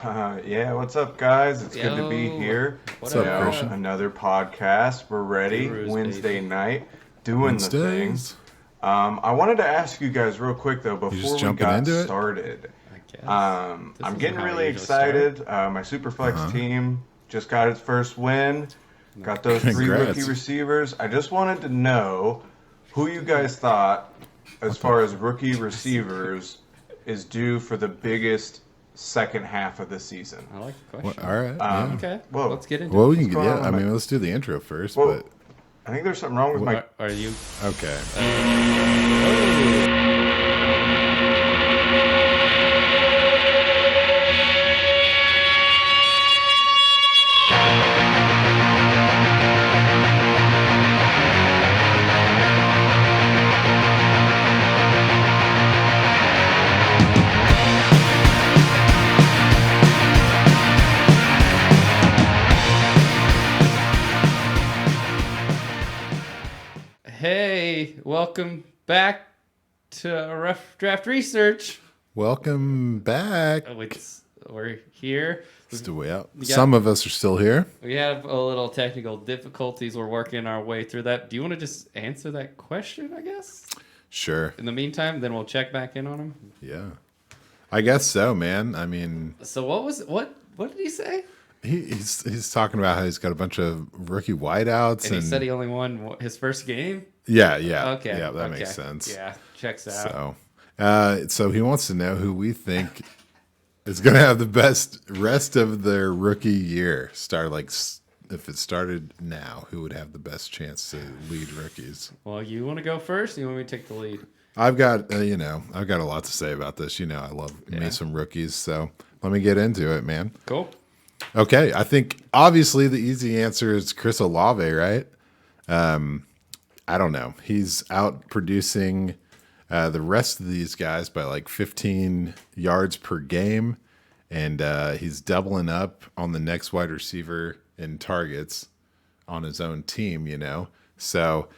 Yeah, what's up, guys? It's good to be Yo, here. what What's up, Christian? Another podcast. We're ready. Gurus, Wednesday baby. night, doing the thing. Wednesdays? I wanted to ask you guys real quick though You before just we jumping got into it? started. I guess. This I'm isn't getting how we really usually start. excited. My Superflex Uh-huh. team just got its first win. Got those three Congrats. rookie receivers. I just wanted to know who you guys thought, as far as rookie receivers, is due for the biggest second half of the season. I like the What, question. all right. Yeah. Okay, Whoa. let's get into Well, it. we can What's get. going Yeah, on I with mean, my- let's do the intro first. Well, I think there's something wrong with my. Are you? But okay. Hey, welcome back to Rough Draft Research. Welcome back. We're here. It's the way out. got- Some of us are still here. We have a little technical difficulties. We're working our way through that. Do you want to just answer that question, I guess? Sure. In the meantime, then we'll check back in on him. Yeah. I guess so, man. I mean, So what did he say? he's talking about how he's got a bunch of rookie wideouts, And he said he only won his first game? yeah, Okay. yeah, that okay. makes sense. Yeah, checks out. So he wants to know who we think is going to have the best rest of their rookie year. If it started now, who would have the best chance to lead rookies? Well, you want to go first? Or you want me to take the lead? I've got I've got a lot to say about this. I love me some rookies, so let me get into it, man. Cool. Okay, I think obviously the easy answer is Chris Olave, right? I don't know. He's out producing the rest of these guys by like 15 yards per game, and he's doubling up on the next wide receiver in targets on his own team, So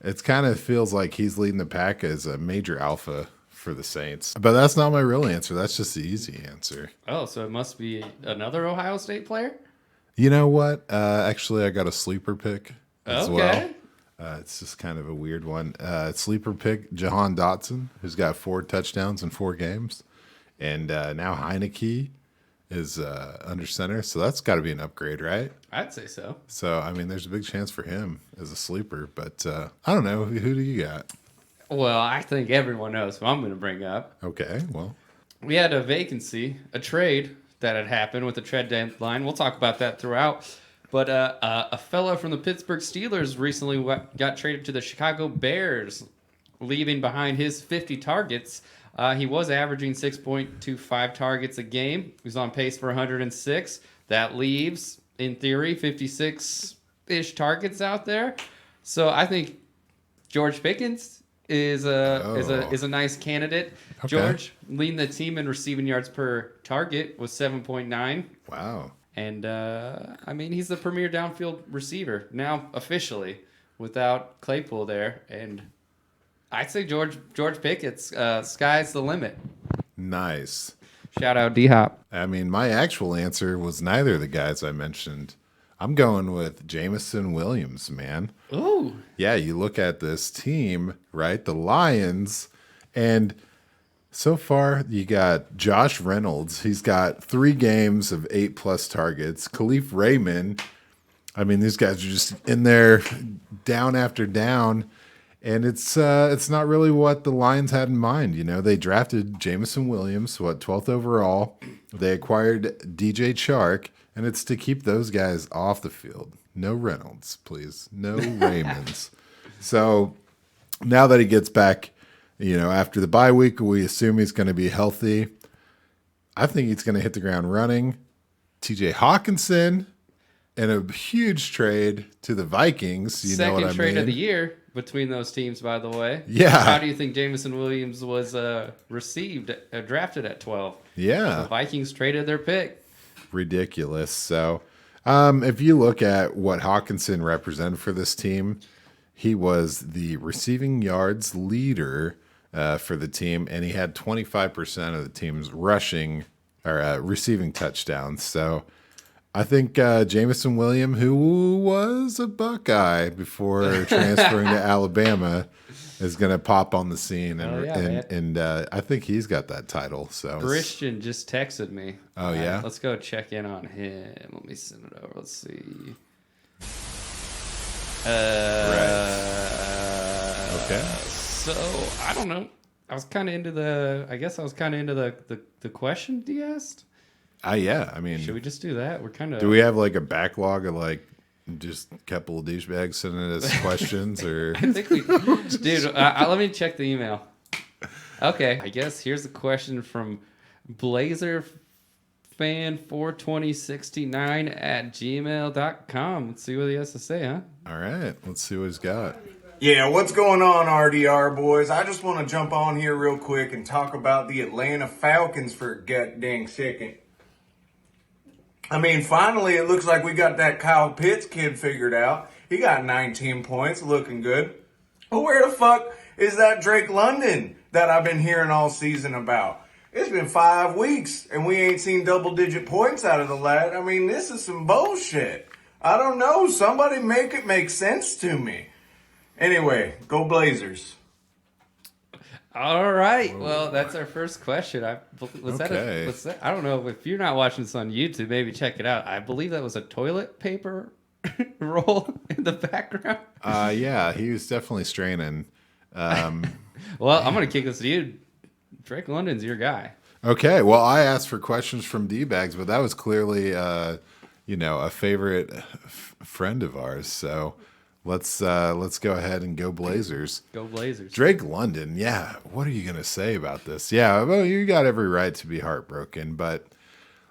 it kind of feels like he's leading the pack as a major alpha for the Saints. But that's not my real answer. That's just the easy answer. Oh, so it must be another Ohio State player? You know what? Actually, I got a sleeper pick as Okay. well. It's just kind of a weird one. Sleeper pick, Jahan Dotson, who's got 4 touchdowns in 4 games. And now Heineke is under center. So that's got to be an upgrade, right? I'd say so. So, I mean, there's a big chance for him as a sleeper. But I don't know. Who do you got? Well, I think everyone knows who I'm going to bring up. Okay, well, We had a vacancy, a trade that had happened with the trade deadline. We'll talk about that throughout. But a fellow from the Pittsburgh Steelers recently got traded to the Chicago Bears, leaving behind his 50 targets. He was averaging 6.25 targets a game. He was on pace for 106. That leaves, in theory, 56-ish targets out there. So I think George Pickens is a nice candidate. Okay. George leading the team in receiving yards per target was 7.9. wow. And, I mean, he's the premier downfield receiver now officially without Claypool there. And I'd say George Pickett's sky's the limit. Nice. Shout out D-Hop. I mean, my actual answer was neither of the guys I mentioned. I'm going with Jameson Williams, man. Ooh. Yeah, you look at this team, right? The Lions, and so far you got Josh Reynolds. He's got 3 games of 8+ targets. Khalif Raymond. I mean, these guys are just in there down after down, and it's not really what the Lions had in mind. They drafted Jameson Williams, 12th overall. They acquired DJ Chark, and it's to keep those guys off the field. No Reynolds, please. No Raymonds. So now that he gets back, after the bye week, we assume he's going to be healthy. I think he's going to hit the ground running. TJ Hawkinson and a huge trade to the Vikings. You know what I Second trade mean? of the year between those teams, by the way. Yeah. How do you think Jameson Williams was drafted at 12? Yeah. The Vikings traded their pick. Ridiculous. So if you look at what Hawkinson represented for this team, he was the receiving yards leader for the team, and he had 25% of the team's rushing or receiving touchdowns. So I think Jameson Williams, who was a Buckeye before transferring to Alabama, is going to pop on the scene, and I think he's got that title. So Christian just texted me. Oh, yeah? Let's go check in on him. Let me send it over. Let's see. Okay. So I don't know. I was kind of into the question you asked. Yeah. I mean, Should we just do that? We're kind of. do we have like a backlog of like just a couple of douchebags sending us questions, or? I think we, dude. Let me check the email. Okay, I guess here's a question from Blazer Fan 42069@gmail.com. Let's see what he has to say, huh? All right, let's see what he's got. Yeah, what's going on, RDR boys? I just want to jump on here real quick and talk about the Atlanta Falcons for a goddamn second. I mean, finally, it looks like we got that Kyle Pitts kid figured out. He got 19 points, looking good. But where the fuck is that Drake London that I've been hearing all season about? It's been 5 weeks, and we ain't seen double-digit points out of the lad. I mean, this is some bullshit. I don't know. Somebody make it make sense to me. Anyway, go Blazers. All right. Well, that's our first question. Was Okay. that I don't know if you're not watching this on YouTube. Maybe check it out. I believe that was a toilet paper roll in the background. Yeah, he was definitely straining. Well, I'm gonna kick this to you. Drake London's your guy. Okay, well, I asked for questions from D-Bags, but that was clearly, a favorite friend of ours. So let's go ahead and go Blazers. Go Blazers. Drake London, yeah. What are you gonna say about this? Yeah, well, you got every right to be heartbroken, but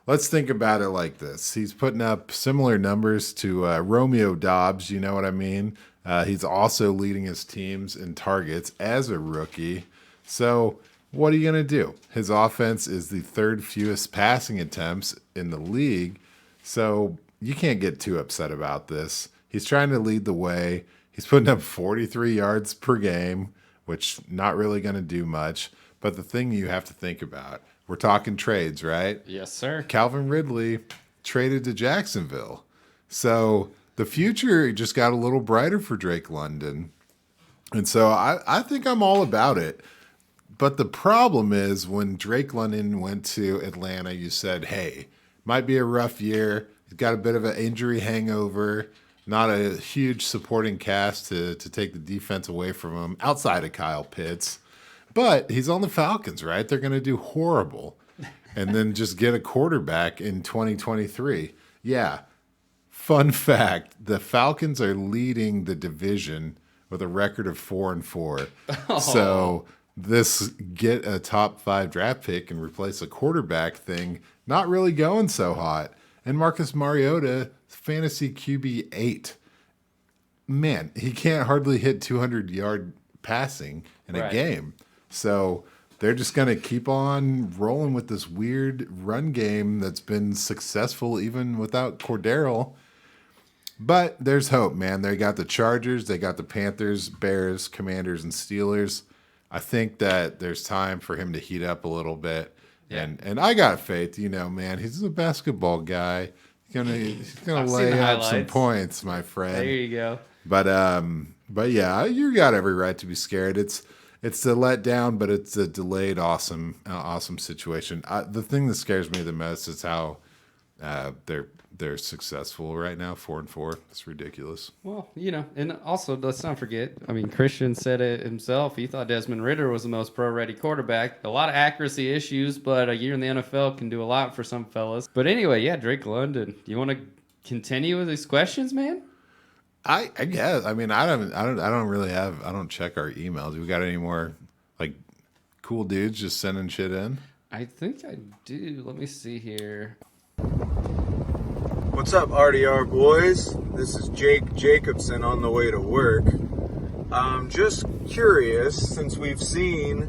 let's think about it like this. He's putting up similar numbers to Romeo Dobbs. You know what I mean? He's also leading his teams in targets as a rookie. So what are you going to do? His offense is the third fewest passing attempts in the league. So you can't get too upset about this. He's trying to lead the way. He's putting up 43 yards per game, which not really going to do much. But the thing you have to think about, we're talking trades, right? Yes, sir. Calvin Ridley traded to Jacksonville. So the future just got a little brighter for Drake London. And so I think I'm all about it. But the problem is when Drake London went to Atlanta, you said, hey, might be a rough year. He's got a bit of an injury hangover, not a huge supporting cast to take the defense away from him outside of Kyle Pitts. But he's on the Falcons, right? They're going to do horrible and then just get a quarterback in 2023. Yeah. Fun fact, the Falcons are leading the division with a record of 4-4. Oh. So this get a top 5 draft pick and replace a quarterback thing, not really going so hot. And Marcus Mariota, fantasy QB 8. Man, he can't hardly hit 200-yard passing in a game. So they're just going to keep on rolling with this weird run game that's been successful even without Cordero. But there's hope, man. They got the Chargers, they got the Panthers, Bears, Commanders, and Steelers. I think that there's time for him to heat up a little bit. Yeah. And I got faith, man. He's a basketball guy. He's gonna lay out some points, my friend. There you go. But yeah, you got every right to be scared. It's a letdown, but it's a delayed awesome situation. The thing that scares me the most is how they're successful right now, 4-4. It's ridiculous. Well, and also let's not forget. I mean, Christian said it himself. He thought Desmond Ridder was the most pro-ready quarterback. A lot of accuracy issues, but a year in the NFL can do a lot for some fellas. But anyway, yeah, Drake London. You want to continue with these questions, man? I guess. I mean, I don't check our emails. We got any more like cool dudes just sending shit in? I think I do. Let me see here. What's up, RDR boys? This is Jake Jacobson on the way to work. Just curious, since we've seen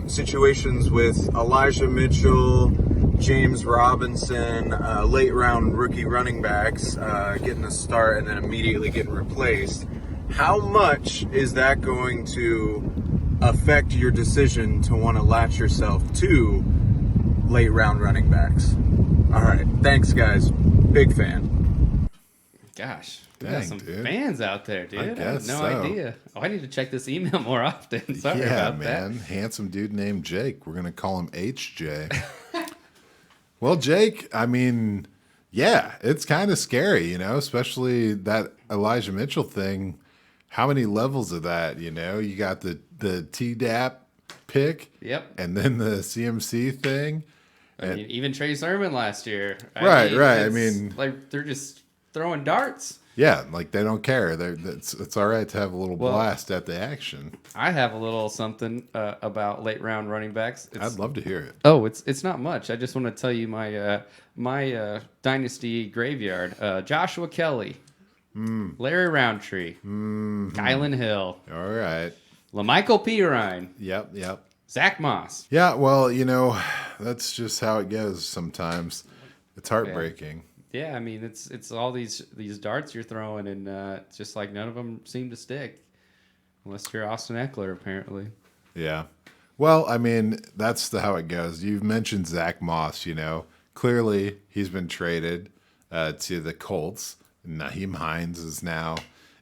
situations with Elijah Mitchell, James Robinson, late round rookie running backs getting a start and then immediately getting replaced, how much is that going to affect your decision to want to latch yourself to late round running backs. All right. Thanks, guys. Big fan. Gosh, we Dang, got some dude. fans out there, dude. I had guess no so. idea. Oh, I need to check this email more often. Sorry Yeah, about man. Handsome dude named Jake. We're going to call him HJ. Well, Jake, I mean, yeah, it's kind of scary, especially that Elijah Mitchell thing. How many levels of that, You got the TDAP pick. Yep. And then the CMC thing. that. I mean, even Trey Sermon last year. Right. I it's mean, like they're just throwing darts. yeah, like they don't care. It's all right to have a little blast at the action. I have a little something about late round running backs. I'd love to hear it. Oh, it's not much. I just want to tell you my dynasty graveyard. Joshua Kelly, Larry Roundtree, Kylan Hill, All right. LaMichael Pirine, Yep. Zach Moss. Yeah, well, that's just how it goes sometimes. It's heartbreaking. Yeah, I mean it's all these darts you're throwing, and it's just like none of them seem to stick, unless you're Austin Eckler, apparently. Yeah. Well, I mean, that's how it goes. You've mentioned Zach Moss, Clearly, he's been traded to the Colts. Naheem Hines is now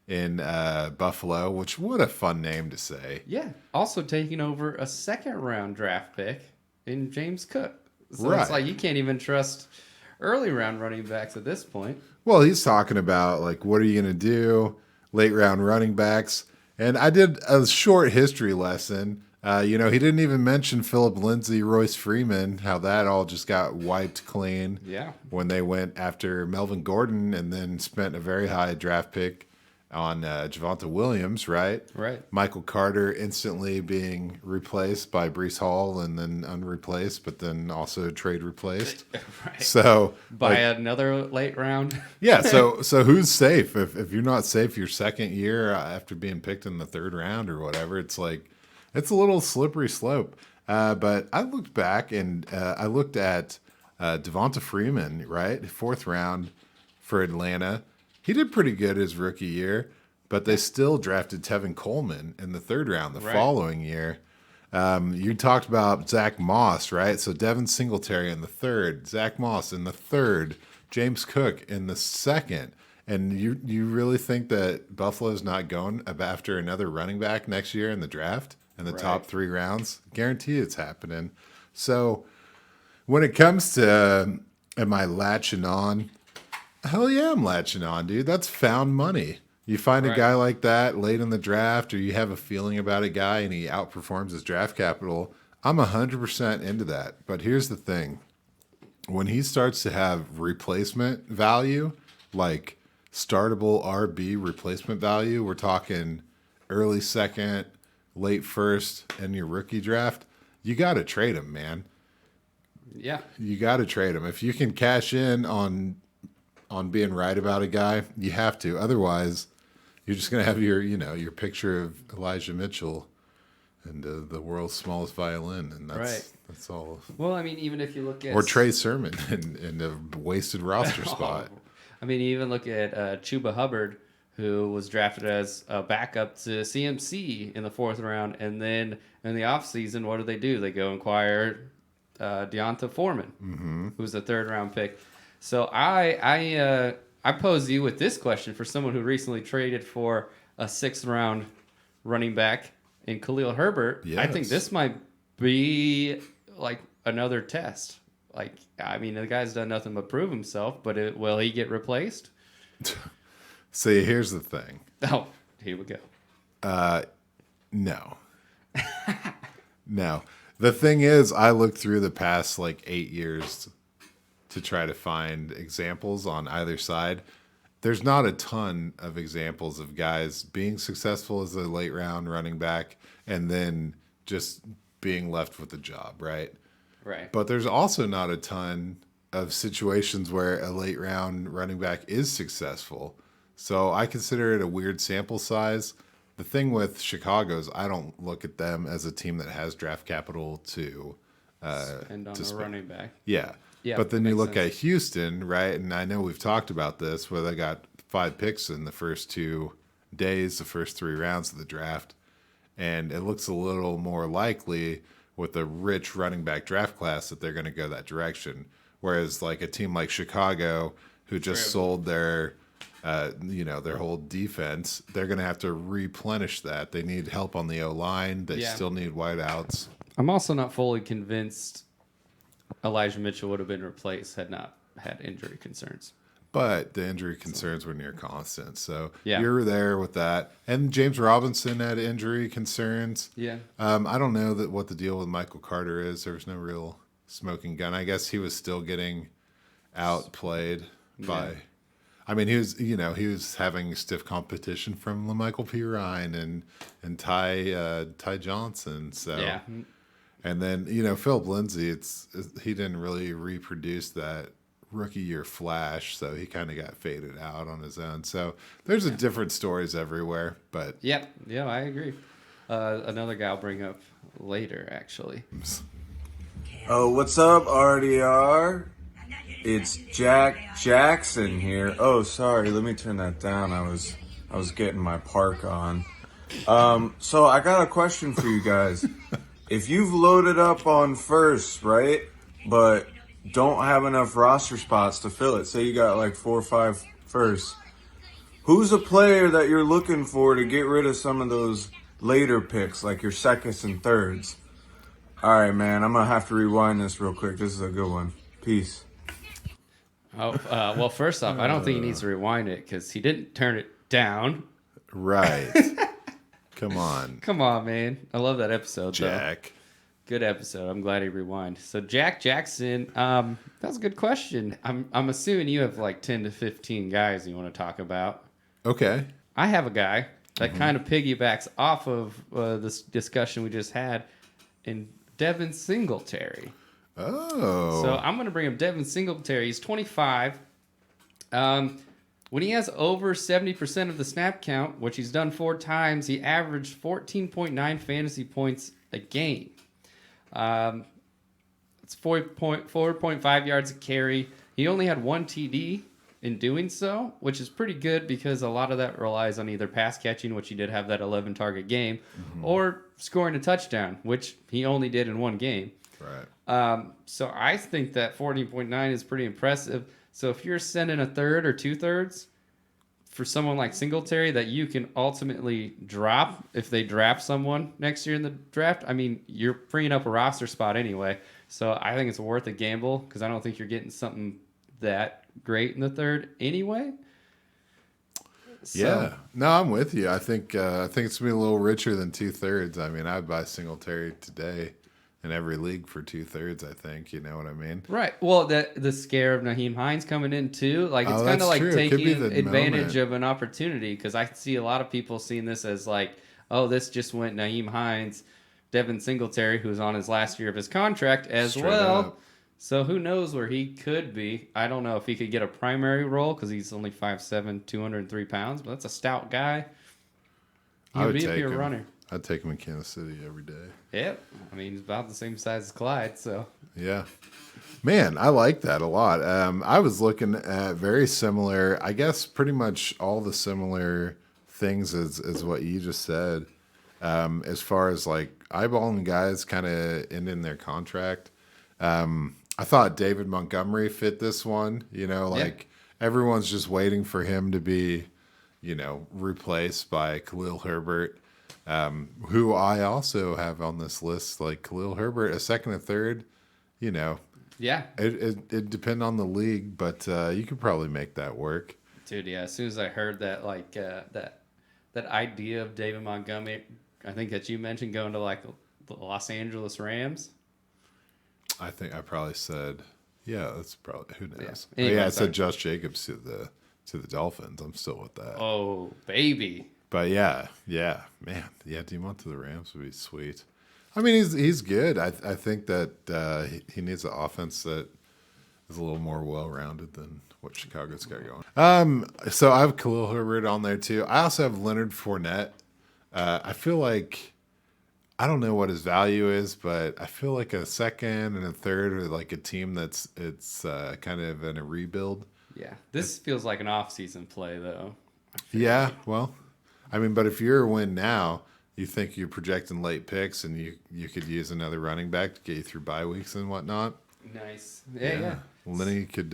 in Buffalo, which what a fun name to say. Yeah, also taking over a second round draft pick in James Cook. So Right. it's like you can't even trust early round running backs at this point. Well, he's talking about, like, what are you going to do? Late round running backs. And I did a short history lesson. He didn't even mention Philip Lindsay, Royce Freeman, how that all just got wiped clean. Yeah. When they went after Melvin Gordon and then spent a very high draft pick on Javonte Williams, right? Right. Michael Carter instantly being replaced by Breece Hall and then unreplaced, but then also trade replaced. Right. So By another late round. yeah, so who's safe? If you're not safe your second year after being picked in the third round or whatever, it's like it's a little slippery slope. But I looked back and I looked at Devonta Freeman, right? Fourth round for Atlanta. He did pretty good his rookie year, but they still drafted Tevin Coleman in the third round the following year. You talked about Zach Moss, right? So Devin Singletary in the third, Zach Moss in the third, James Cook in the second. And you really think that Buffalo's not going after another running back next year in the draft in the top 3 rounds? Guarantee it's happening. So when it comes to am I latching on? Hell yeah, I'm latching on, dude. That's found money. You find a guy like that late in the draft, or you have a feeling about a guy and he outperforms his draft capital, I'm 100% into that. But here's the thing. When he starts to have replacement value, like startable RB replacement value, we're talking early second, late first, and your rookie draft, you got to trade him, man. Yeah. You got to trade him. If you can cash in on being right about a guy, you have to. Otherwise, you're just going to have your picture of Elijah Mitchell and the world's smallest violin, and that's all. Well, I mean, even if you look at Or Trey Sermon in a wasted roster spot. I mean, you even look at Chuba Hubbard, who was drafted as a backup to CMC in the 4th round, and then in the offseason, what do? They go acquire Deonta Foreman, who's a 3rd round pick. So I pose you with this question for someone who recently traded for a 6th round running back in Khalil Herbert. Yes. I think this might be like another test. Like, I mean, the guy's done nothing but prove himself, but will he get replaced? See, here's the thing. Oh, here we go. No. No. The thing is, I looked through the past 8 years to try to find examples on either side. There's not a ton of examples of guys being successful as a late round running back and then just being left with the job, right? Right. But there's also not a ton of situations where a late round running back is successful. So I consider it a weird sample size. The thing with Chicago is I don't look at them as a team that has draft capital to Spend on a running back. Yeah. Yeah, But then you makes look sense. at Houston, right? And I know we've talked about this, where they got 5 picks in the first 2 days, the first 3 rounds of the draft. And it looks a little more likely with a rich running back draft class that they're going to go that direction. Whereas like a team like Chicago, who just sold their their whole defense, they're going to have to replenish that. They need help on the O-line. They still need wideouts. I'm also not fully convinced Elijah Mitchell would have been replaced had not had injury concerns. But the injury concerns were near constant. So Yeah. you're there with that. And James Robinson had injury concerns. Yeah. I don't know what the deal with Michael Carter is. There was no real smoking gun. I guess he was still getting outplayed by... I mean, he was having stiff competition from LaMichael Pirine and Ty Johnson. So Yeah. And then, Philip Lindsay, he didn't really reproduce that rookie year flash, so he kind of got faded out on his own. So there's different stories everywhere, but Yeah, I agree. Another guy I'll bring up later, actually. Oh, what's up, RDR? It's Jackson here. Oh, sorry, let me turn that down. I was getting my park on. So I got a question for you guys. If you've loaded up on first, right, but don't have enough roster spots to fill it, say you got like 4 or 5 firsts, who's a player that you're looking for to get rid of some of those later picks, like your seconds and thirds? All right, man, I'm going to have to rewind this real quick. This is a good one. Peace. Oh, well, first off, I don't think he needs to rewind it because he didn't turn it down. right. Come on, Come on, man. I love that episode, Jack. though. Good episode. I'm glad he rewind. So Jack Jackson, that was a good question. I'm assuming you have like 10 to 15 guys you want to talk about. Okay. I have a guy that kind of piggybacks off of this discussion we just had in Devin Singletary. Oh. So I'm going to bring up Devin Singletary. He's 25. When he has over 70% of the snap count, which he's done 4 times, he averaged 14.9 fantasy points a game. It's 4.5 yards a carry. He only had 1 TD in doing so, which is pretty good because a lot of that relies on either pass catching, which he did have that 11 target game, or scoring a touchdown, which he only did in 1 game. Right. So I think that 14.9 is pretty impressive. So if you're sending a third or 2/3 for someone like Singletary that you can ultimately drop if they draft someone next year in the draft, I mean, you're freeing up a roster spot anyway. So I think it's worth a gamble because I don't think you're getting something that great in the third anyway. So, Yeah. No, I'm with you. I think it's going to be a little richer than 2/3. I mean, I'd buy Singletary today in every league for 2/3, I think. You know what I mean? Right. Well, the scare of Naheem Hines coming in too, like it's Oh, kind of that's like true. It could be taking the advantage moment. of an opportunity because I see a lot of people seeing this as like, oh, this just went Naheem Hines, Devin Singletary, who's on his last year of his contract as Straight well. up. So who knows where he could be? I don't know if he could get a primary role because he's only 5'7", 203 pounds, but that's a stout guy. He I would would be take a him. runner. I'd take him in Kansas City every day. Yep. I mean, he's about the same size as Clyde, so. Yeah. Man, I like that a lot. I was looking at very similar, I guess pretty much all the similar things as what you just said. As far as like eyeballing guys kind of ending their contract. I thought David Montgomery fit this one. Everyone's just waiting for him to be, replaced by Khalil Herbert. Who I also have on this list, like Khalil Herbert, a second and third, Yeah. it depend on the league, but you could probably make that work. Dude, yeah. As soon as I heard that, like that idea of David Montgomery, I think that you mentioned going to like the Los Angeles Rams. I think I probably said, yeah, that's probably who knows. Yeah. Anyway, I sorry. said Josh Jacobs to the Dolphins. I'm still with that. Oh, baby. But yeah, man, Demont to the Rams would be sweet. I mean, he's good. I think that he needs an offense that is a little more well-rounded than what Chicago's got going. So I have Khalil Herbert on there too. I also have Leonard Fournette. I feel like I don't know what his value is, but I feel like a second and a third are like a team it's kind of in a rebuild. Yeah. This feels like an off-season play, though. Yeah, well, I mean, but if you're a win now, You think you're projecting late picks, and you could use another running back to get you through bye weeks and whatnot. Nice. Yeah. Well, then he could.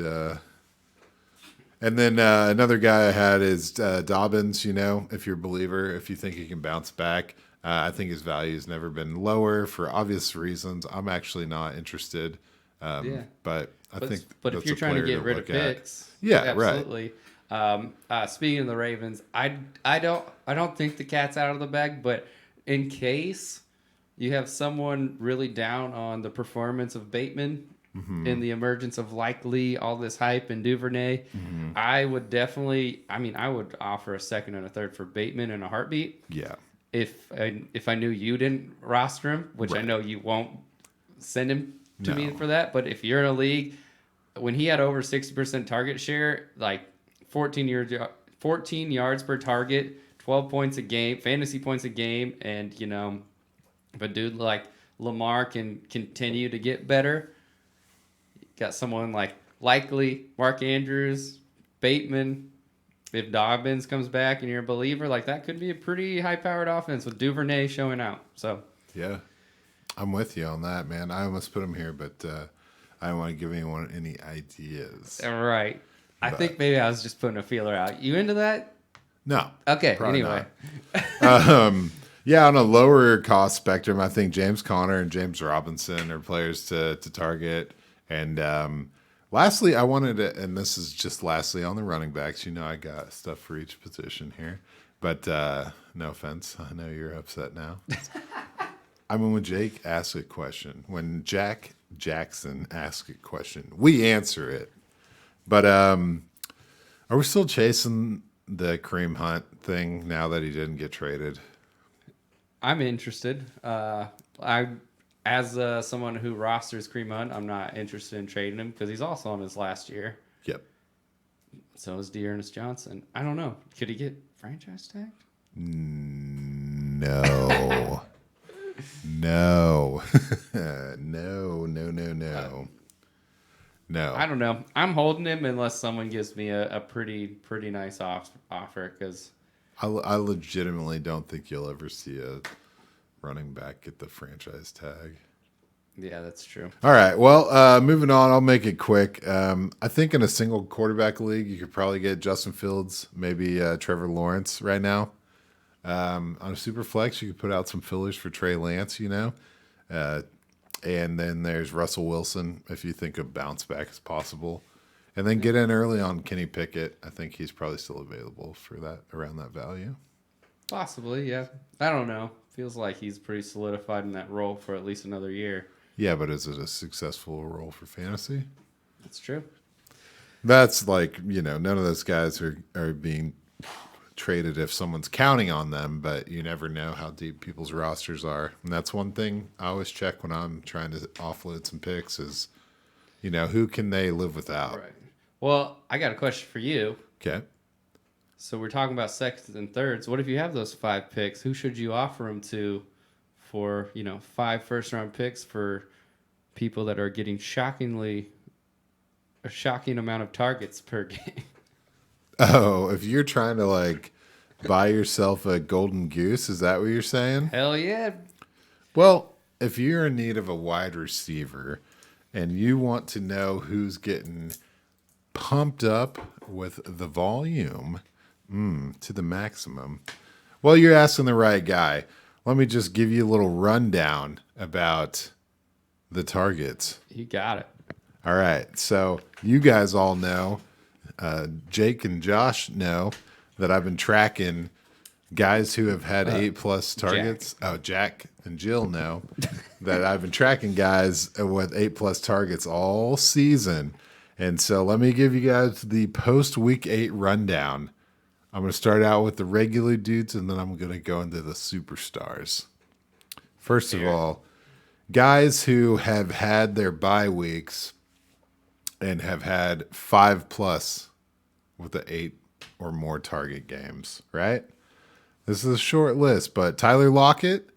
And then another guy I had is Dobbins. You know, if you're a believer, if you think he can bounce back, I think his value has never been lower for obvious reasons. I'm actually not interested. But I think. But that's if you're a trying to player get rid of look at. picks, Yeah, right. absolutely. Speaking of the Ravens, I don't think the cat's out of the bag, but in case you have someone really down on the performance of Bateman in the emergence of Likely, all this hype and Duvernay, I would definitely. I mean, I would offer a second and a third for Bateman in a heartbeat. Yeah. If I knew you didn't roster him, which I Right. know you won't send him to me No. for that, but if you're in a league, when he had over 60% target share, like 14 yards per target, 12 points a game, fantasy points a game, and if a dude like Lamar can continue to get better, you got someone like Likely, Mark Andrews, Bateman. If Dobbins comes back and you're a believer, like that could be a pretty high-powered offense with Duvernay showing out. So Yeah. I'm with you on that, man. I almost put him here, but I don't want to give anyone any ideas. right, I think maybe I was just putting a feeler out. You into that? No. Okay. Probably Anyway, Yeah, on a lower cost spectrum, I think James Conner and James Robinson are players to target. And lastly, I wanted to, and this is just lastly on the running backs. You know, I got stuff for each position here. But no offense. I know you're upset now. I mean, when Jake asks a question, when Jack Jackson asks a question, we answer it. But are we still chasing the Kareem Hunt thing now that he didn't get traded? I'm interested. As someone who rosters Kareem Hunt, I'm not interested in trading him because he's also on his last year. Yep. So is Dearness Johnson. I don't know. Could he get franchise tagged? No. No. No. I don't know. I'm holding him unless someone gives me a pretty nice offer because I legitimately don't think you'll ever see a running back get the franchise tag. yeah, that's true. All right. Well, moving on. I'll make it quick. I think in a single quarterback league, you could probably get Justin Fields, maybe Trevor Lawrence right now. On a super flex, you could put out some fillers for Trey Lance, and then there's Russell Wilson if you think a bounce back is possible. And then get in early on Kenny Pickett. I think he's probably still available for that around that value. Possibly, yeah. I don't know. Feels like he's pretty solidified in that role for at least another year. Yeah, but is it a successful role for fantasy? That's true. That's like, none of those guys are being traded if someone's counting on them, but you never know how deep people's rosters are. And that's one thing I always check when I'm trying to offload some picks is, who can they live without? Right. Well, I got a question for you. Okay. So we're talking about seconds and thirds. What if you have those 5 picks? Who should you offer them to for, 5 first-round picks for people that are getting a shocking amount of targets per game? Oh, if you're trying to buy yourself a golden goose, is that what you're saying? Hell yeah. Well, if you're in need of a wide receiver and you want to know who's getting pumped up with the volume to the maximum, well, you're asking the right guy. Let me just give you a little rundown about the targets. You got it. All right. So you guys all know, Jake and Josh know that I've been tracking guys who have had 8+ targets. Jack. Oh, Jack and Jill know that I've been tracking guys with 8+ targets all season. And so let me give you guys the post week 8 rundown. I'm going to start out with the regular dudes and then I'm going to go into the superstars. First of all, guys who have had their bye weeks and have had 5+ with the 8 or more target games, right? This is a short list, but Tyler Lockett,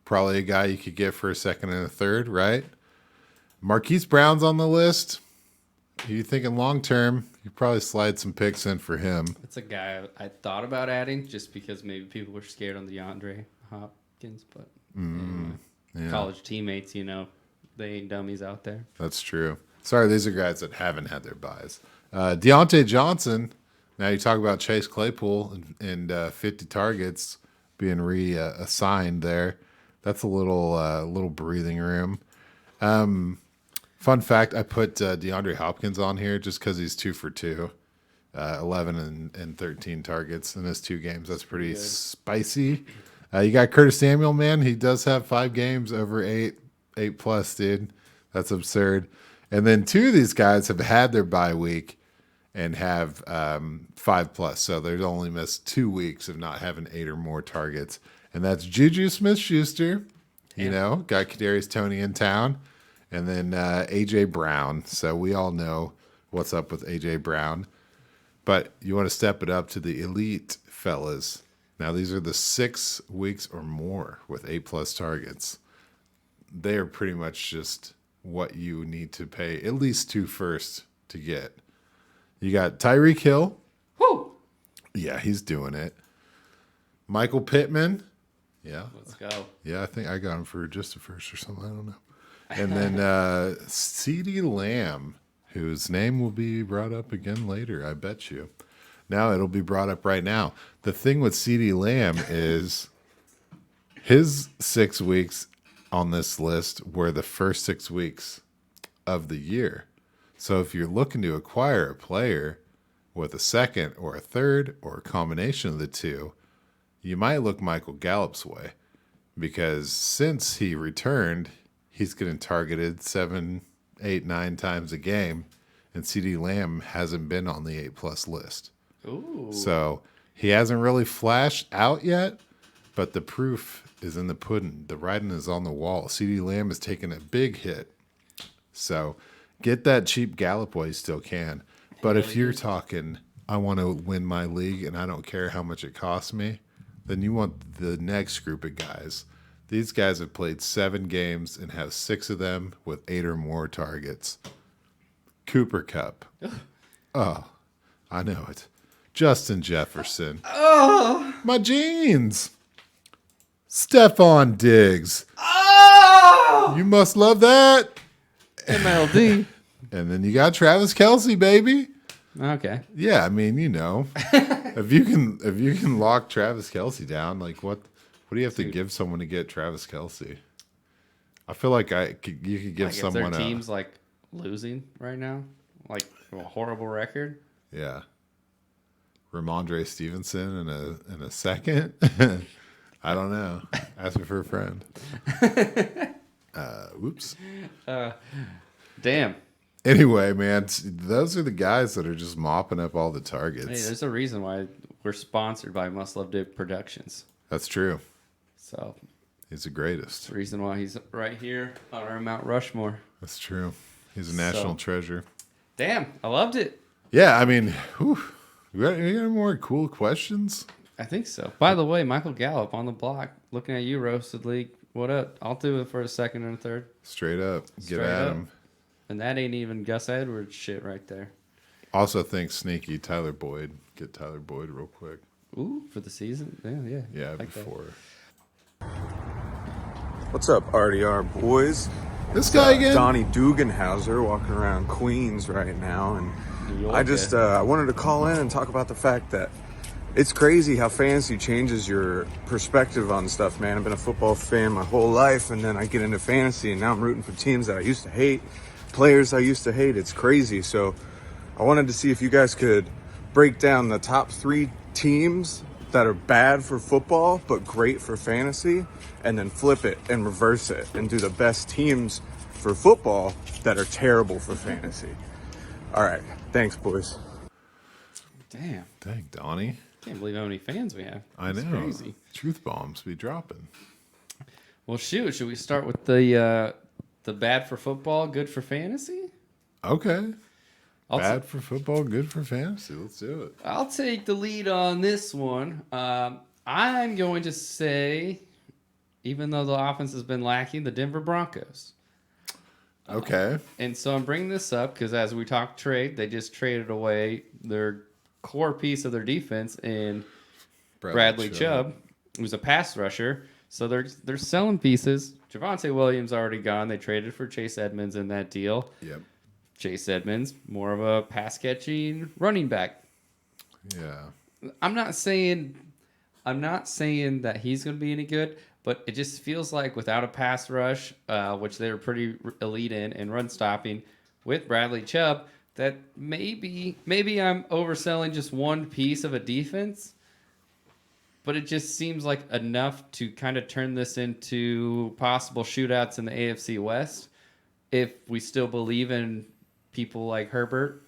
probably a guy you could get for a second and a third, right? Marquise Brown's on the list. Are you thinking long term? You probably slide some picks in for him. That's a guy I thought about adding just because maybe people were scared on the DeAndre hop. Hopkins, but Yeah, college teammates, they ain't dummies out there. that's true. Sorry, these are guys that haven't had their buys. Deontay Johnson. Now you talk about Chase Claypool and 50 targets being reassigned there. That's a little breathing room. Fun fact: I put DeAndre Hopkins on here just because he's 2 for 2, 11 and 13 targets in his 2 games. That's pretty spicy. You got Curtis Samuel, man. He does have 5 games over 8 plus, dude. That's absurd. And then 2 of these guys have had their bye week and have 5 plus. So they've only missed 2 weeks of not having 8 or more targets. And that's Juju Smith-Schuster. Got Kadarius Toney in town. And then A.J. Brown. So we all know what's up with A.J. Brown. But you want to step it up to the elite fellas. Now, these are the 6 weeks or more with 8 plus targets. They are pretty much just what you need to pay at least 2 first to get. You got Tyreek Hill. Woo! Yeah, he's doing it. Michael Pittman. Yeah. Let's go. Yeah, I think I got him for just a first or something. I don't know. And then CeeDee Lamb, whose name will be brought up again later, I bet you. Now it'll be brought up right now. The thing with CeeDee Lamb is his 6 weeks on this list were the first 6 weeks of the year. So if you're looking to acquire a player with a second or a third or a combination of the two, you might look Michael Gallup's way, because since he returned, he's getting targeted 7, 8, 9 times a game, and CeeDee Lamb hasn't been on the 8 plus list. Ooh. So he hasn't really flashed out yet, but the proof is in the pudding. The writing is on the wall. CeeDee Lamb is taking a big hit. So get that cheap Gallup while you still can. But if you're talking, I want to win my league and I don't care how much it costs me, then you want the next group of guys. These guys have played 7 games and have 6 of them with 8 or more targets. Cooper Kupp. Oh, I know it. Justin Jefferson. Oh, my jeans. Stephon Diggs. Oh! You must love that. MLD. And then you got Travis Kelce, baby. Okay. Yeah, I mean, if you can lock Travis Kelce down, like what do you have to give someone to get Travis Kelce? I feel like you could give someone if their team's like losing right now, like a horrible record. Yeah. Ramondre Stevenson in a second. I don't know. Ask me for a friend. Whoops. Damn. Anyway, man, those are the guys that are just mopping up all the targets. Hey, there's a reason why we're sponsored by Must Love Dick Productions. That's true. So He's the greatest. the reason why he's right here on our Mount Rushmore. That's true. He's a national treasure. Damn, I loved it. Yeah, I mean, whew. You got any more cool questions? I think so. By the way, Michael Gallup on the block, looking at you, Roasted League. What up? I'll do it for a second and a third. Straight up. Straight Get at up. him. And that ain't even Gus Edwards shit right there. Also think sneaky Tyler Boyd. Get Tyler Boyd real quick. Ooh, for the season? Yeah. Yeah, Like that. before. What's up, RDR boys? This guy again? Donnie Duganhouser walking around Queens right now, and New York, I just I wanted to call in and talk about the fact that it's crazy how fantasy changes your perspective on stuff, man. I've been a football fan my whole life, and then I get into fantasy, and now I'm rooting for teams that I used to hate, players I used to hate. It's crazy. So I wanted to see if you guys could break down the top 3 teams that are bad for football but great for fantasy, and then flip it and reverse it and do the best teams for football that are terrible for fantasy. All right. Thanks, boys. Damn. Dang, Donnie. Can't believe how many fans we have. I That's know. crazy. Truth bombs be dropping. Well, shoot. Should we start with the bad for football, good for fantasy? Okay. I'll Bad for football, good for fantasy. Let's do it. I'll take the lead on this one. I'm going to say, even though the offense has been lacking, the Denver Broncos. Okay. And so I'm bringing this up because as we talk trade, they just traded away their core piece of their defense in Bradley Chubb, who's a pass rusher. So they're selling pieces. Javonte Williams already gone. They traded for Chase Edmonds in that deal. Yep. Chase Edmonds, more of a pass catching running back. Yeah. I'm not saying that he's going to be any good, but it just feels like without a pass rush, which they're pretty elite in, and run stopping with Bradley Chubb, that maybe I'm overselling just one piece of a defense, but it just seems like enough to kind of turn this into possible shootouts in the AFC West if we still believe in people like Herbert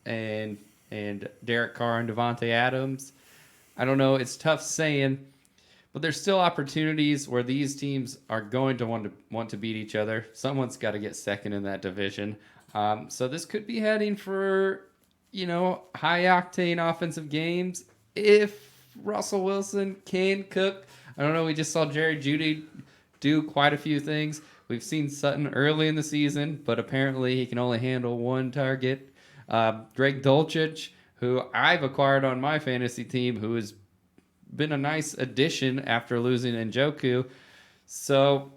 and Derek Carr and Devontae Adams. I don't know. It's tough saying, but there's still opportunities where these teams are going to want to beat each other. Someone's got to get second in that division. So this could be heading for, high octane offensive games if Russell Wilson can cook. I don't know. We just saw Jerry Jeudy do quite a few things. We've seen Sutton early in the season, but apparently he can only handle one target. Greg Dulcich, who I've acquired on my fantasy team, who has been a nice addition after losing Njoku. So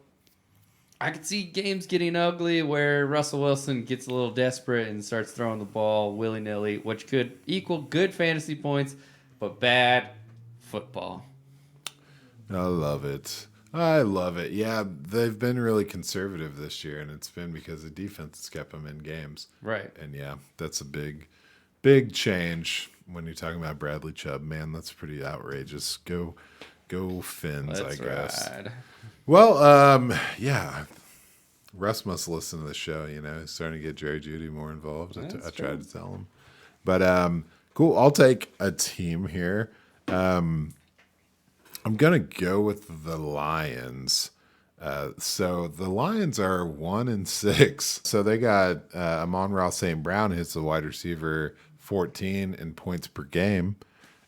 I could see games getting ugly where Russell Wilson gets a little desperate and starts throwing the ball willy-nilly, which could equal good fantasy points, but bad football. I love it. Yeah, they've been really conservative this year, and it's been because the defense has kept them in games. Right. And yeah, that's a big change when you're talking about Bradley Chubb. Man, that's pretty outrageous. Go Finns, Let's I guess. ride. Well, yeah. Russ must listen to the show, He's starting to get Jerry Jeudy more involved. I tried to tell him. But cool. I'll take a team here. I'm going to go with the Lions. So the Lions are 1-6. So they got Amon-Ra St. Brown, hits the wide receiver 14 in points per game.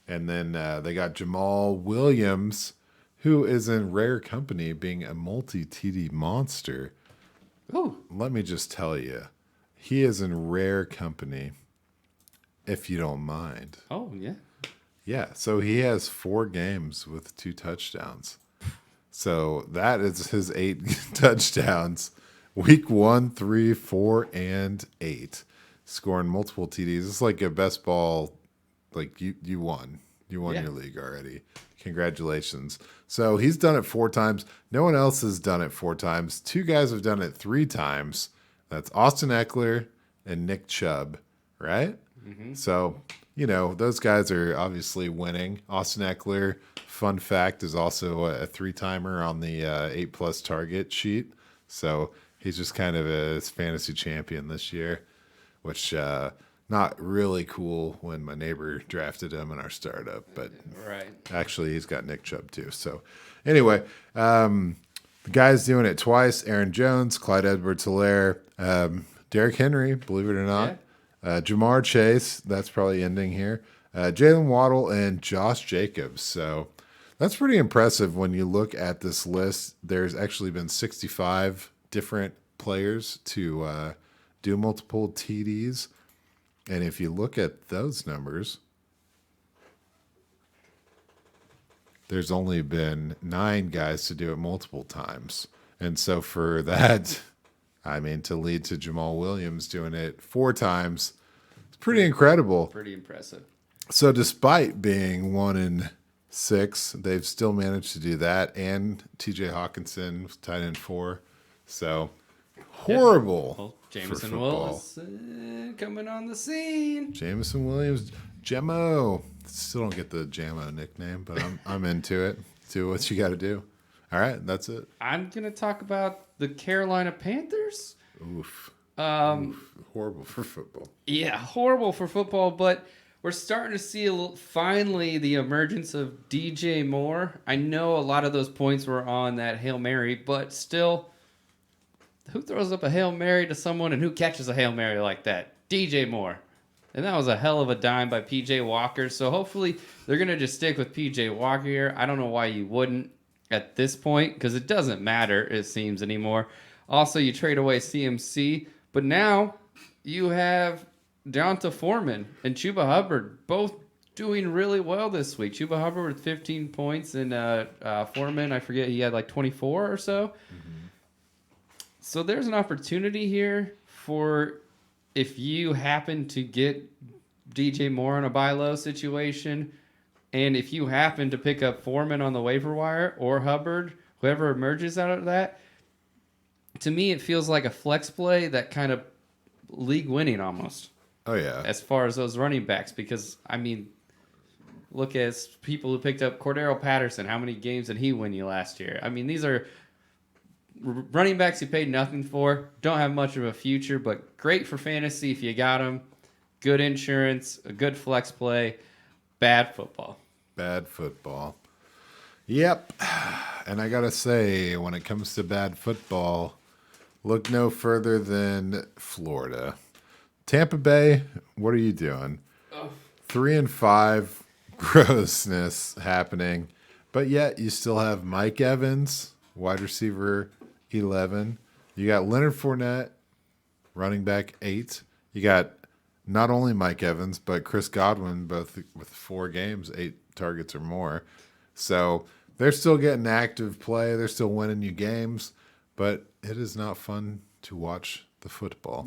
And then they got Jamal Williams, who is in rare company, being a multi-TD monster. Ooh. Let me just tell you, he is in rare company, if you don't mind. Oh, yeah. Yeah, so he has 4 games with 2 touchdowns. So that is his 8 touchdowns. Week 1, 3, 4, and 8. Scoring multiple TDs. It's like a best ball. Like you won. You won your league already. Congratulations. So he's done it 4 times. No one else has done it 4 times. 2 guys have done it 3 times. That's Austin Eckler and Nick Chubb, right? Mm-hmm. So, those guys are obviously winning. Austin Eckler, fun fact, is also a 3-timer on the 8+ target sheet. So he's just kind of a fantasy champion this year, which not really cool when my neighbor drafted him in our startup. But right. Actually, he's got Nick Chubb too. So anyway, the guy's doing it twice. Aaron Jones, Clyde Edwards-Helaire, Derrick Henry, believe it or not. Yeah. Jamar Chase, that's probably ending here. Jalen Waddle and Josh Jacobs. So that's pretty impressive when you look at this list. There's actually been 65 different players to do multiple TDs. And if you look at those numbers, there's only been 9 guys to do it multiple times. And so for that, to lead to Jamal Williams doing it 4 times, it's pretty incredible. Pretty impressive. So despite being 1-6, they've still managed to do that. And TJ Hawkinson, tight end 4. So horrible. Well, for Jameson football. Willis coming on the scene. Jameson Williams, Jemo. Still don't get the Jamo nickname, but I'm into it. Do what you got to do. All right, that's it. I'm going to talk about the Carolina Panthers. Oof. Oof. Horrible for football. Yeah, horrible for football, but we're starting to see finally the emergence of DJ Moore. I know a lot of those points were on that Hail Mary, but still, who throws up a Hail Mary to someone and who catches a Hail Mary like that? DJ Moore. And that was a hell of a dime by PJ Walker. So hopefully they're going to just stick with PJ Walker here. I don't know why you wouldn't at this point, because it doesn't matter, it seems, anymore. Also, you trade away CMC, but now you have Deonta Foreman and Chuba Hubbard both doing really well this week. Chuba Hubbard with 15 points, and Foreman, I forget, he had like 24 or so. So there's an opportunity here for if you happen to get DJ Moore in a buy low situation, and if you happen to pick up Foreman on the waiver wire or Hubbard, whoever emerges out of that, to me it feels like a flex play that kind of league winning almost. Oh, yeah. As far as those running backs, because, I mean, look at people who picked up Cordero Patterson. How many games did he win you last year? I mean, these are running backs you paid nothing for, don't have much of a future, but great for fantasy if you got them. Good insurance, a good flex play, bad football. Bad football. Yep. And I got to say, when it comes to bad football, look no further than Florida. Tampa Bay, what are you doing? 3-5, grossness happening. But yet you still have Mike Evans, wide receiver 11. You got Leonard Fournette, running back 8. You got not only Mike Evans, but Chris Godwin, both with 4 games, 8 targets or more. So they're still getting active play. They're still winning you games. But it is not fun to watch the football.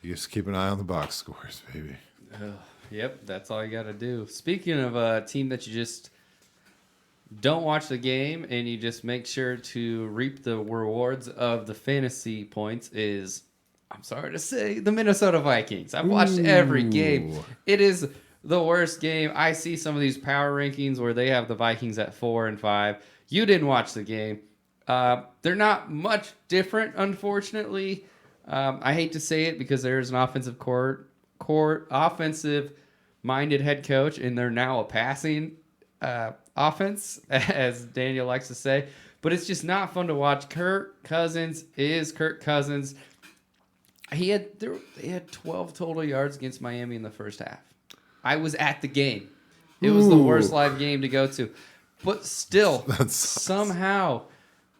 You just keep an eye on the box scores, baby. Yep, that's all you got to do. Speaking of a team that you just don't watch the game and you just make sure to reap the rewards of the fantasy points is, I'm sorry to say, the Minnesota Vikings. I've watched every game. It is the worst game. I see some of these power rankings where they have the Vikings at 4 and 5. You didn't watch the game. They're not much different, unfortunately. I hate to say it because there's an offensive-minded head coach, and they're now a passing offense, as Daniel likes to say. But it's just not fun to watch. Kirk Cousins is Kirk Cousins. They had 12 total yards against Miami in the first half. I was at the game. It was the worst live game to go to. But still, somehow,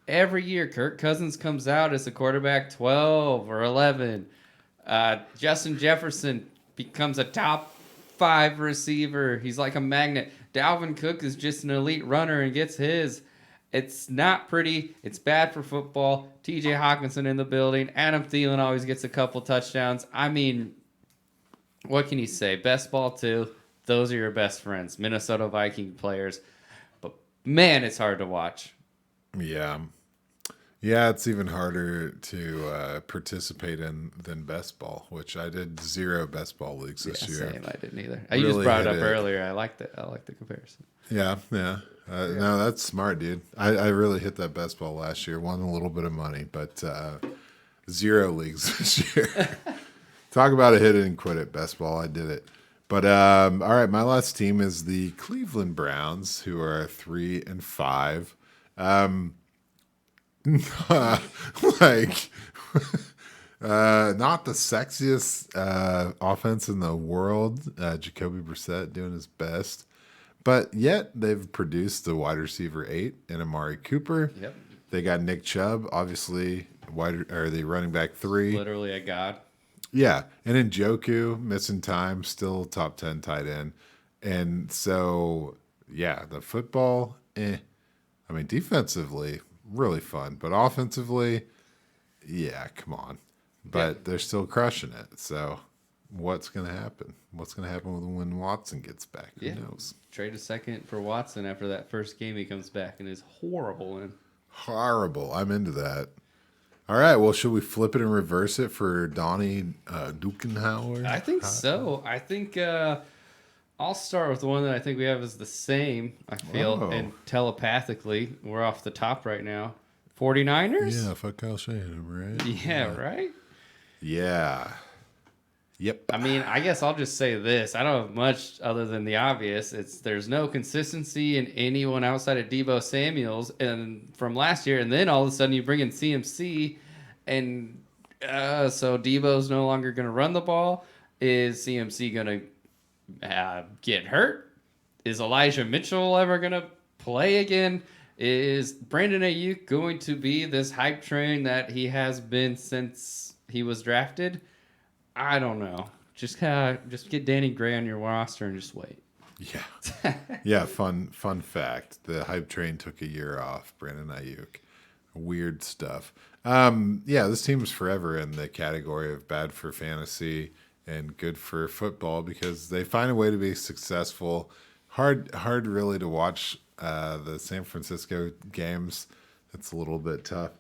every year, Kirk Cousins comes out as a quarterback 12 or 11. Justin Jefferson becomes a top 5 receiver. He's like a magnet. Dalvin Cook is just an elite runner and gets his. It's not pretty. It's bad for football. TJ Hawkinson in the building. Adam Thielen always gets a couple touchdowns. I mean, what can you say? Best ball, too. Those are your best friends. Minnesota Viking players. But, man, it's hard to watch. Yeah. Yeah, it's even harder to participate in than best ball, which I did 0 best ball leagues this year. Same, I didn't either. You just brought it up earlier. I like the comparison. Yeah. No, that's smart, dude. I really hit that best ball last year. Won a little bit of money, but 0 leagues this year. Talk about a hit it and quit it best ball. I did it. But all right, my last team is the Cleveland Browns, who are 3 and 5. Not the sexiest offense in the world. Jacoby Brissett doing his best, but yet they've produced the wide receiver 8 and Amari Cooper. Yep. They got Nick Chubb, obviously the running back 3. Literally a god. Yeah, and Njoku missing time, still top 10 tight end, and so yeah, the football. I mean, defensively, really fun, but offensively, yeah, come on. But they're still crushing it. So what's going to happen? What's going to happen when Watson gets back? Who knows? Trade a second for Watson after that first game he comes back and is horrible. Horrible. I'm into that. All right, well, should we flip it and reverse it for Donnie Duganhouser? I think so. I think I'll start with the one that I think we have is the same, I feel, and telepathically. We're off the top right now. 49ers? Yeah, fuck Kyle Shanahan, right? Yeah, right? Yeah. Yep. I mean, I guess I'll just say this. I don't have much other than the obvious. There's no consistency in anyone outside of Deebo Samuels and from last year, and then all of a sudden you bring in CMC, and so Deebo's no longer going to run the ball. Is CMC going to get hurt? Is Elijah Mitchell ever going to play again? Is Brandon Ayuk going to be this hype train that he has been since he was drafted? I don't know. just get Danny Gray on your roster and just wait. Yeah. Yeah, fun fact. The hype train took a year off, Brandon Ayuk. Weird stuff. Yeah, this team's forever in the category of bad for fantasy and good for football because they find a way to be successful. Hard really to watch the San Francisco games. It's a little bit tough.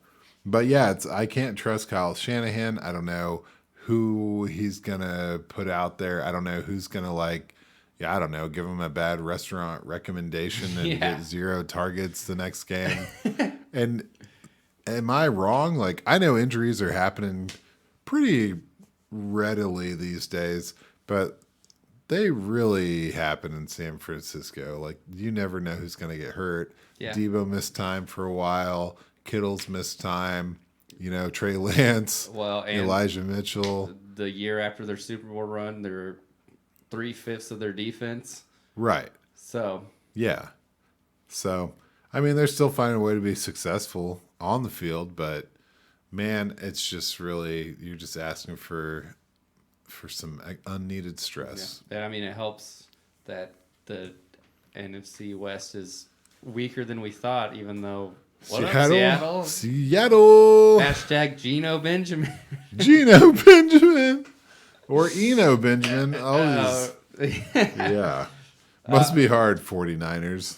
But yeah, I can't trust Kyle Shanahan. I don't know who he's gonna put out there. I don't know who's gonna I don't know, give him a bad restaurant recommendation and get 0 targets the next game. And am I wrong? Like, I know injuries are happening pretty readily these days, but they really happen in San Francisco. Like, you never know who's going to get hurt. Yeah. Debo missed time for a while. Kittle's missed time. Trey Lance. Well, and Elijah Mitchell. The year after their Super Bowl run, they're 3/5 of their defense. Right. So. Yeah. So, I mean, they're still finding a way to be successful on the field, but man, it's just really, you're just asking for some unneeded stress. Yeah. I mean, it helps that the NFC West is weaker than we thought, even though Seattle. Hashtag Geno Benjamin. Geno Benjamin. Or Eno Benjamin. Always. Yeah. Must be hard, 49ers.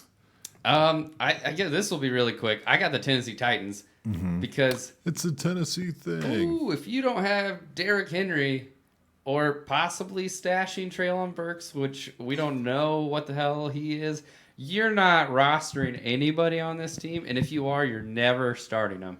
I guess this will be really quick. I got the Tennessee Titans because it's a Tennessee thing. Ooh, if you don't have Derrick Henry or possibly stashing Treylon Burks, which we don't know what the hell he is, you're not rostering anybody on this team. And if you are, you're never starting them.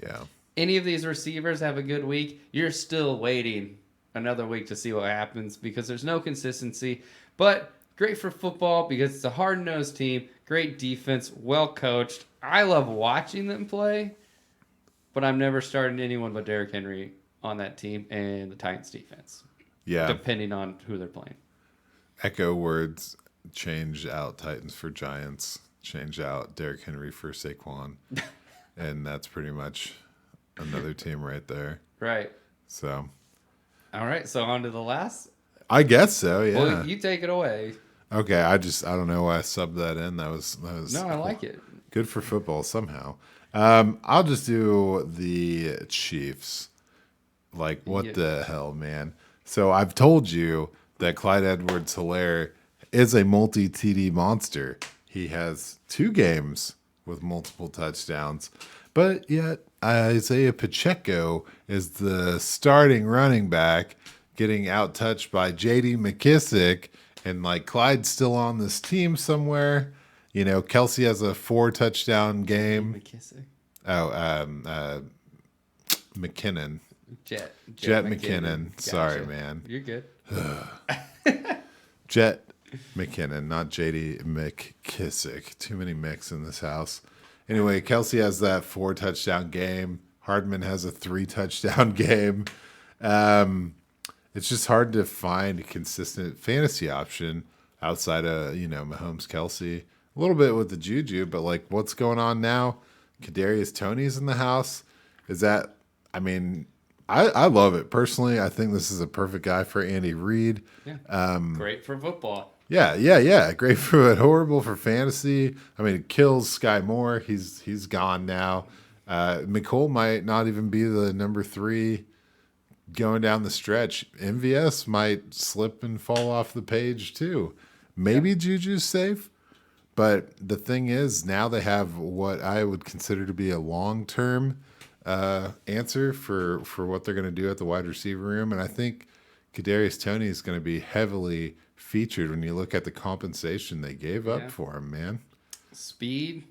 Yeah. Any of these receivers have a good week, you're still waiting another week to see what happens because there's no consistency. But great for football because it's a hard-nosed team, great defense, well-coached. I love watching them play, but I'm never starting anyone but Derrick Henry on that team and the Titans defense. Yeah. Depending on who they're playing. Echo words, change out Titans for Giants, change out Derrick Henry for Saquon. And that's pretty much another team right there. Right. So. All right, so on to the last. I guess so, yeah. Well, you take it away. Okay, I don't know why I subbed that in. That was No, I like it. Good for football somehow. I'll just do the Chiefs. Like, what the hell, man? So I've told you that Clyde Edwards-Helaire is a multi-TD monster. He has 2 games with multiple touchdowns. But yet Isaiah Pacheco is the starting running back getting out-touched by J.D. McKissick. And, Clyde's still on this team somewhere. Kelsey has a 4-touchdown game. McKissick. Oh, McKinnon. Jet McKinnon. Gotcha. Sorry, man. You're good. Jet McKinnon, not J.D. McKissick. Too many Micks in this house. Anyway, Kelsey has that 4-touchdown game. Hardman has a 3-touchdown game. It's just hard to find a consistent fantasy option outside of, Mahomes, Kelsey. A little bit with the Juju, but what's going on now? Kadarius Toney's in the house. I love it. Personally, I think this is a perfect guy for Andy Reid. Yeah. Great for football. Yeah. Great for horrible for fantasy. It kills Sky Moore. He's gone now. McCole might not even be the number 3 going down the stretch. MVS might slip and fall off the page too. Maybe Juju's safe, but the thing is now they have what I would consider to be a long-term answer for what they're going to do at the wide receiver room, and I think Kadarius Toney is going to be heavily featured when you look at the compensation they gave up for him, man. Speed,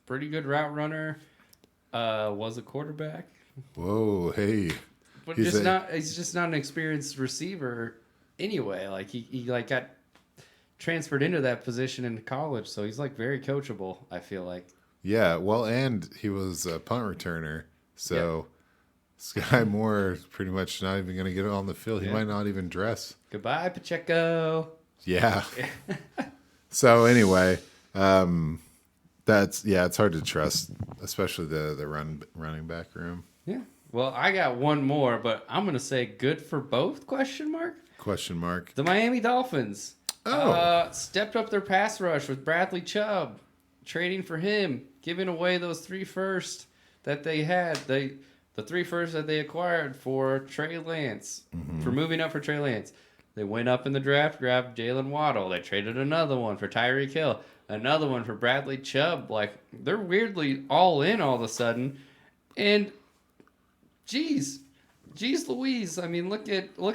pretty good route runner, was a quarterback. Whoa, hey. But he's just not an experienced receiver anyway. He got transferred into that position in college, so he's very coachable, I feel like. Yeah, well, and he was a punt returner, so Sky Moore is pretty much not even going to get on the field. He might not even dress. Goodbye, Pacheco. Yeah. So anyway, it's hard to trust, especially the running back room. Yeah. Well, I got one more, but I'm going to say good for both, question mark? Question mark. The Miami Dolphins stepped up their pass rush with Bradley Chubb, trading for him, giving away those 3 firsts that they had. The 3 firsts that they acquired for Trey Lance, for moving up for Trey Lance. They went up in the draft, grabbed Jalen Waddle. They traded another one for Tyreek Hill, another one for Bradley Chubb. Like, they're weirdly all in all of a sudden. And, geez Louise. I mean, look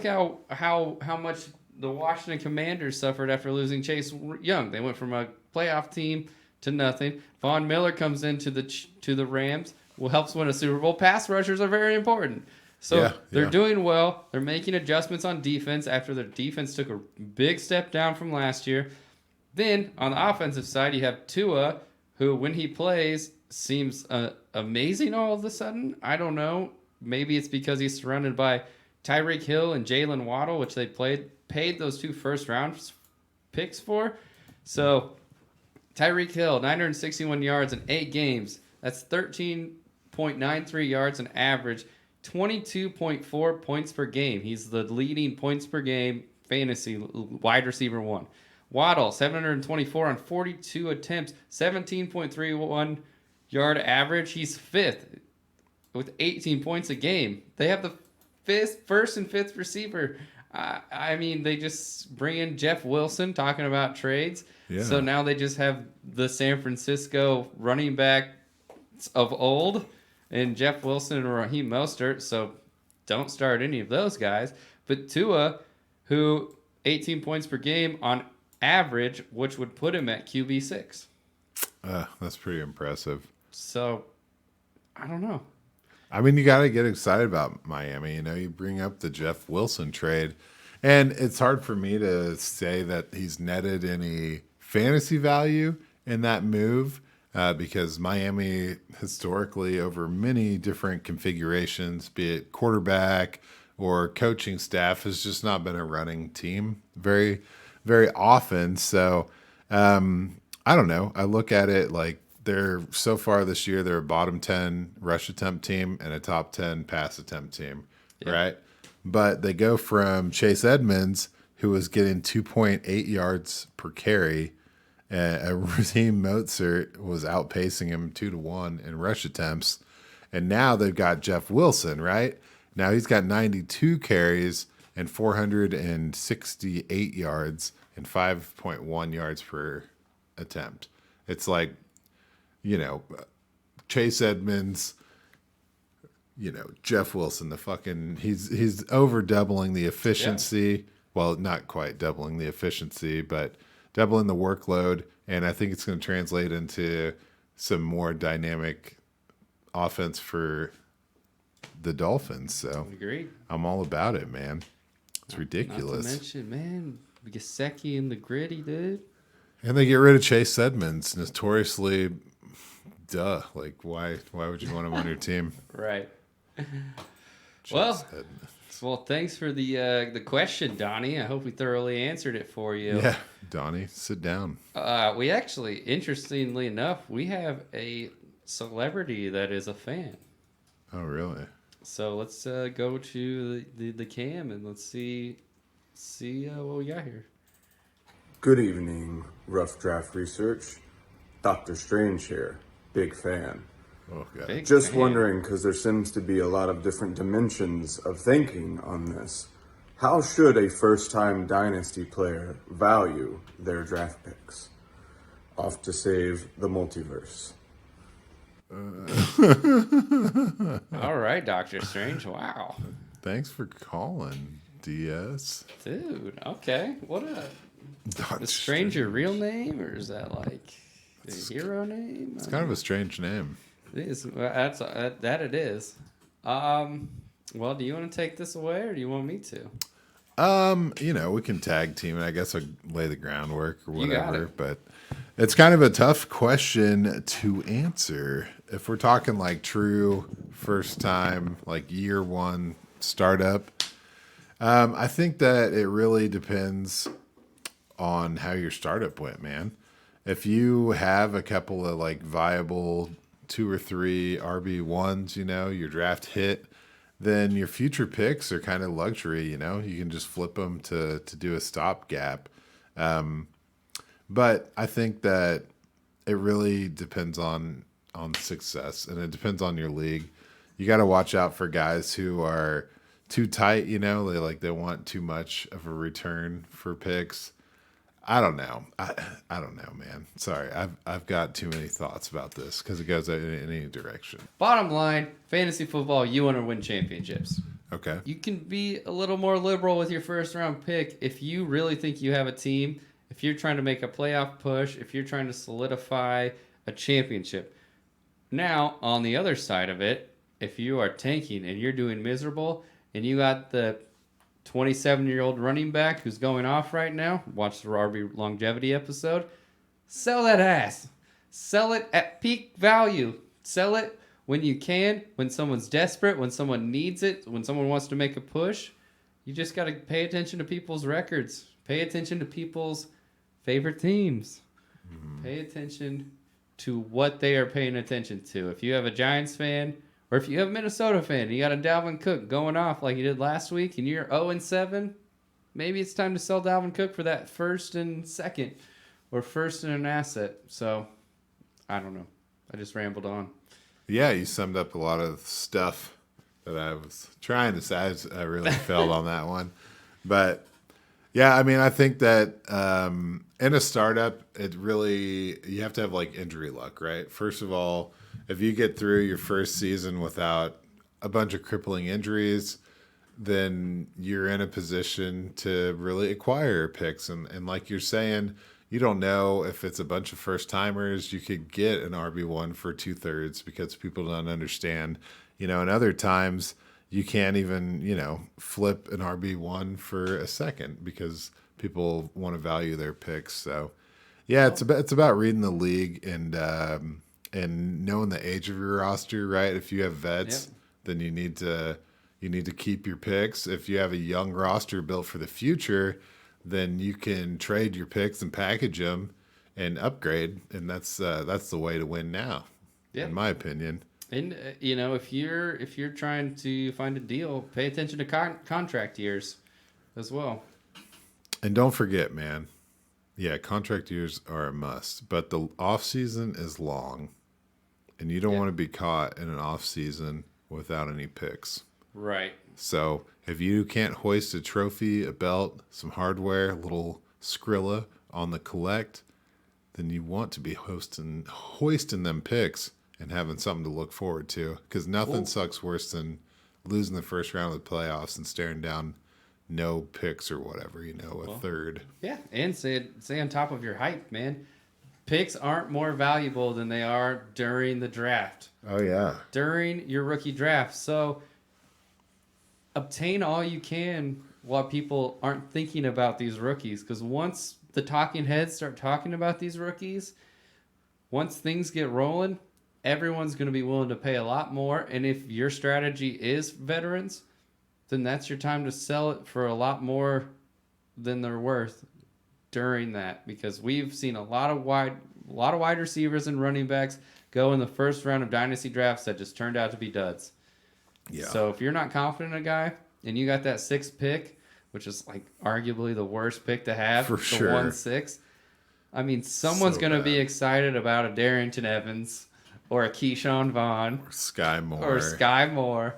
how much the Washington Commanders suffered after losing Chase Young. They went from a playoff team to nothing. Von Miller comes into the Rams, helps win a Super Bowl. Pass rushers are very important. So they're doing well. They're making adjustments on defense after their defense took a big step down from last year. Then on the offensive side, you have Tua, who when he plays seems amazing all of a sudden. I don't know. Maybe it's because he's surrounded by Tyreek Hill and Jalen Waddle, which they paid those 2 first-round picks for. So Tyreek Hill, 961 yards in 8 games. That's 13.93 yards an average, 22.4 points per game. He's the leading points per game fantasy wide receiver 1. Waddle, 724 on 42 attempts, 17.31 yard average. He's 5th with 18 points a game. They have the first and fifth receiver. I mean, they just bring in Jeff Wilson, talking about trades. Yeah. So now they just have the San Francisco running back of old and Jeff Wilson and Raheem Mostert. So don't start any of those guys. But Tua, who 18 points per game on average, which would put him at QB6. That's pretty impressive. So, I don't know. I mean, you got to get excited about Miami. You know, you bring up the Jeff Wilson trade, and it's hard for me to say that he's netted any fantasy value in that move because Miami historically, over many different configurations, be it quarterback or coaching staff, has just not been a running team very, very often. So I don't know. I look at it like, so far this year, they're a bottom 10 rush attempt team and a top 10 pass attempt team, right? But they go from Chase Edmonds, who was getting 2.8 yards per carry, and Raheem Mostert was outpacing him 2-1 in rush attempts. And now they've got Jeff Wilson, right? Now he's got 92 carries and 468 yards and 5.1 yards per attempt. It's like, you know, Chase Edmonds, you know, Jeff Wilson, he's over doubling the efficiency. Yeah. Well, not quite doubling the efficiency, but doubling the workload. And I think it's going to translate into some more dynamic offense for the Dolphins. So agreed. I'm all about it, man. It's ridiculous. Not to mention, man, Gesicki and the gritty, dude. And they get rid of Chase Edmonds, notoriously. Like, why would you want him on your team? Right. Well, thanks for the question, Donnie. I hope we thoroughly answered it for you. Yeah, Donnie, sit down. We actually, interestingly enough, we have a celebrity that is a fan. Oh, really? So let's go to the cam and let's see what we got here. Good evening, Rough Draft Research. Dr. Strange here. Big fan. Oh, God. Just wondering, because there seems to be a lot of different dimensions of thinking on this. How should a first-time Dynasty player value their draft picks? Off to save the multiverse. All right, Dr. Strange. Wow. Thanks for calling, DS. Dude, okay. What Dr. Is Strange your real name, or is that like a hero name? It's kind of a strange name. It is. That it is. Well, do you want to take this away, or do you want me to? You know, we can tag team, and I guess I'll lay the groundwork or whatever. But it's kind of a tough question to answer. If we're talking like true first time, like year one startup, I think that it really depends on how your startup went, man. If you have a couple of like viable 2 or 3 RB1s, you know, your draft hit, then your future picks are kind of luxury. You know, you can just flip them to do a stopgap. But I think that it really depends on success, and it depends on your league. You got to watch out for guys who are too tight. You know, they want too much of a return for picks. I don't know. I don't know, man. Sorry, I've got too many thoughts about this because it goes in any direction. Bottom line, fantasy football, you want to win championships. Okay. You can be a little more liberal with your first round pick if you really think you have a team, if you're trying to make a playoff push, if you're trying to solidify a championship. Now, on the other side of it, if you are tanking and you're doing miserable and you got the 27-year-old running back who's going off right now, watch the RB longevity episode, sell that ass. Sell it at peak value. Sell it when you can, when someone's desperate, when someone needs it, when someone wants to make a push. You just got to pay attention to people's records. Pay attention to people's favorite teams. Pay attention to what they are paying attention to. If you have a Giants fan, or if you have a Minnesota fan, and you got a Dalvin Cook going off like you did last week, and you're 0-7, maybe it's time to sell Dalvin Cook for that first and second, or first and an asset. So, I don't know. I just rambled on. Yeah, you summed up a lot of stuff that I was trying to say. I really failed on that one. But, yeah, I mean, I think that in a startup, you have to have, like, injury luck, right? First of all, if you get through your first season without a bunch of crippling injuries, then you're in a position to really acquire picks. And like you're saying, you don't know if it's a bunch of first timers. You could get an RB1 for 2/3 because people don't understand, and other times you can't even, flip an RB1 for a second because people want to value their picks. So yeah, it's about reading the league and knowing the age of your roster, right? If you have vets, then you need to keep your picks. If you have a young roster built for the future, then you can trade your picks and package them and upgrade, and that's the way to win now, in my opinion. And if you're trying to find a deal, pay attention to contract years as well. And don't forget, man. Yeah, contract years are a must, but the off season is long, and you don't want to be caught in an off season without any picks. Right. So if you can't hoist a trophy, a belt, some hardware, a little Skrilla on the collect, then you want to be hoisting them picks and having something to look forward to, because nothing sucks worse than losing the first round of the playoffs and staring down no picks or whatever, third. Yeah, and stay on top of your hype, man. Picks aren't more valuable than they are during the draft. Oh, yeah. During your rookie draft. So obtain all you can while people aren't thinking about these rookies, because once the talking heads start talking about these rookies, once things get rolling, everyone's going to be willing to pay a lot more. And if your strategy is veterans, then that's your time to sell it for a lot more than they're worth during that, because we've seen a lot of wide receivers and running backs go in the first round of dynasty drafts that just turned out to be duds. Yeah. So if you're not confident in a guy and you got that 6th pick, which is like arguably the worst pick to have, for sure, 1-6. I mean, someone's going to be excited about a Darrington Evans or a Keyshawn Vaughn or Sky Moore.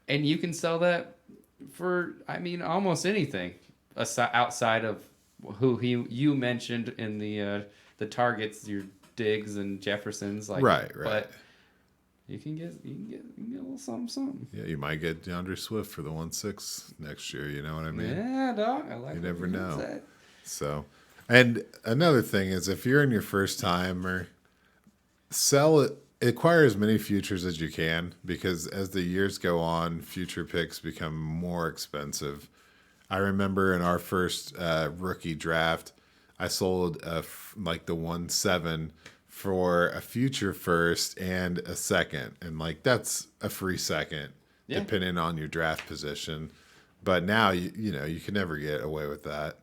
And you can sell that for, almost anything outside of who you mentioned in the targets, your Diggs and Jeffersons, right. But you can get a little something. Yeah, you might get DeAndre Swift for the 1-6 next year. You know what I mean? Yeah, dog. I like. You never know. So, and another thing is, if you're in your first time, or sell it. Acquire as many futures as you can, because as the years go on, future picks become more expensive. I remember in our first rookie draft, I sold the 1-7 for a future first and a second, and that's a free second, depending on your draft position. But now you can never get away with that.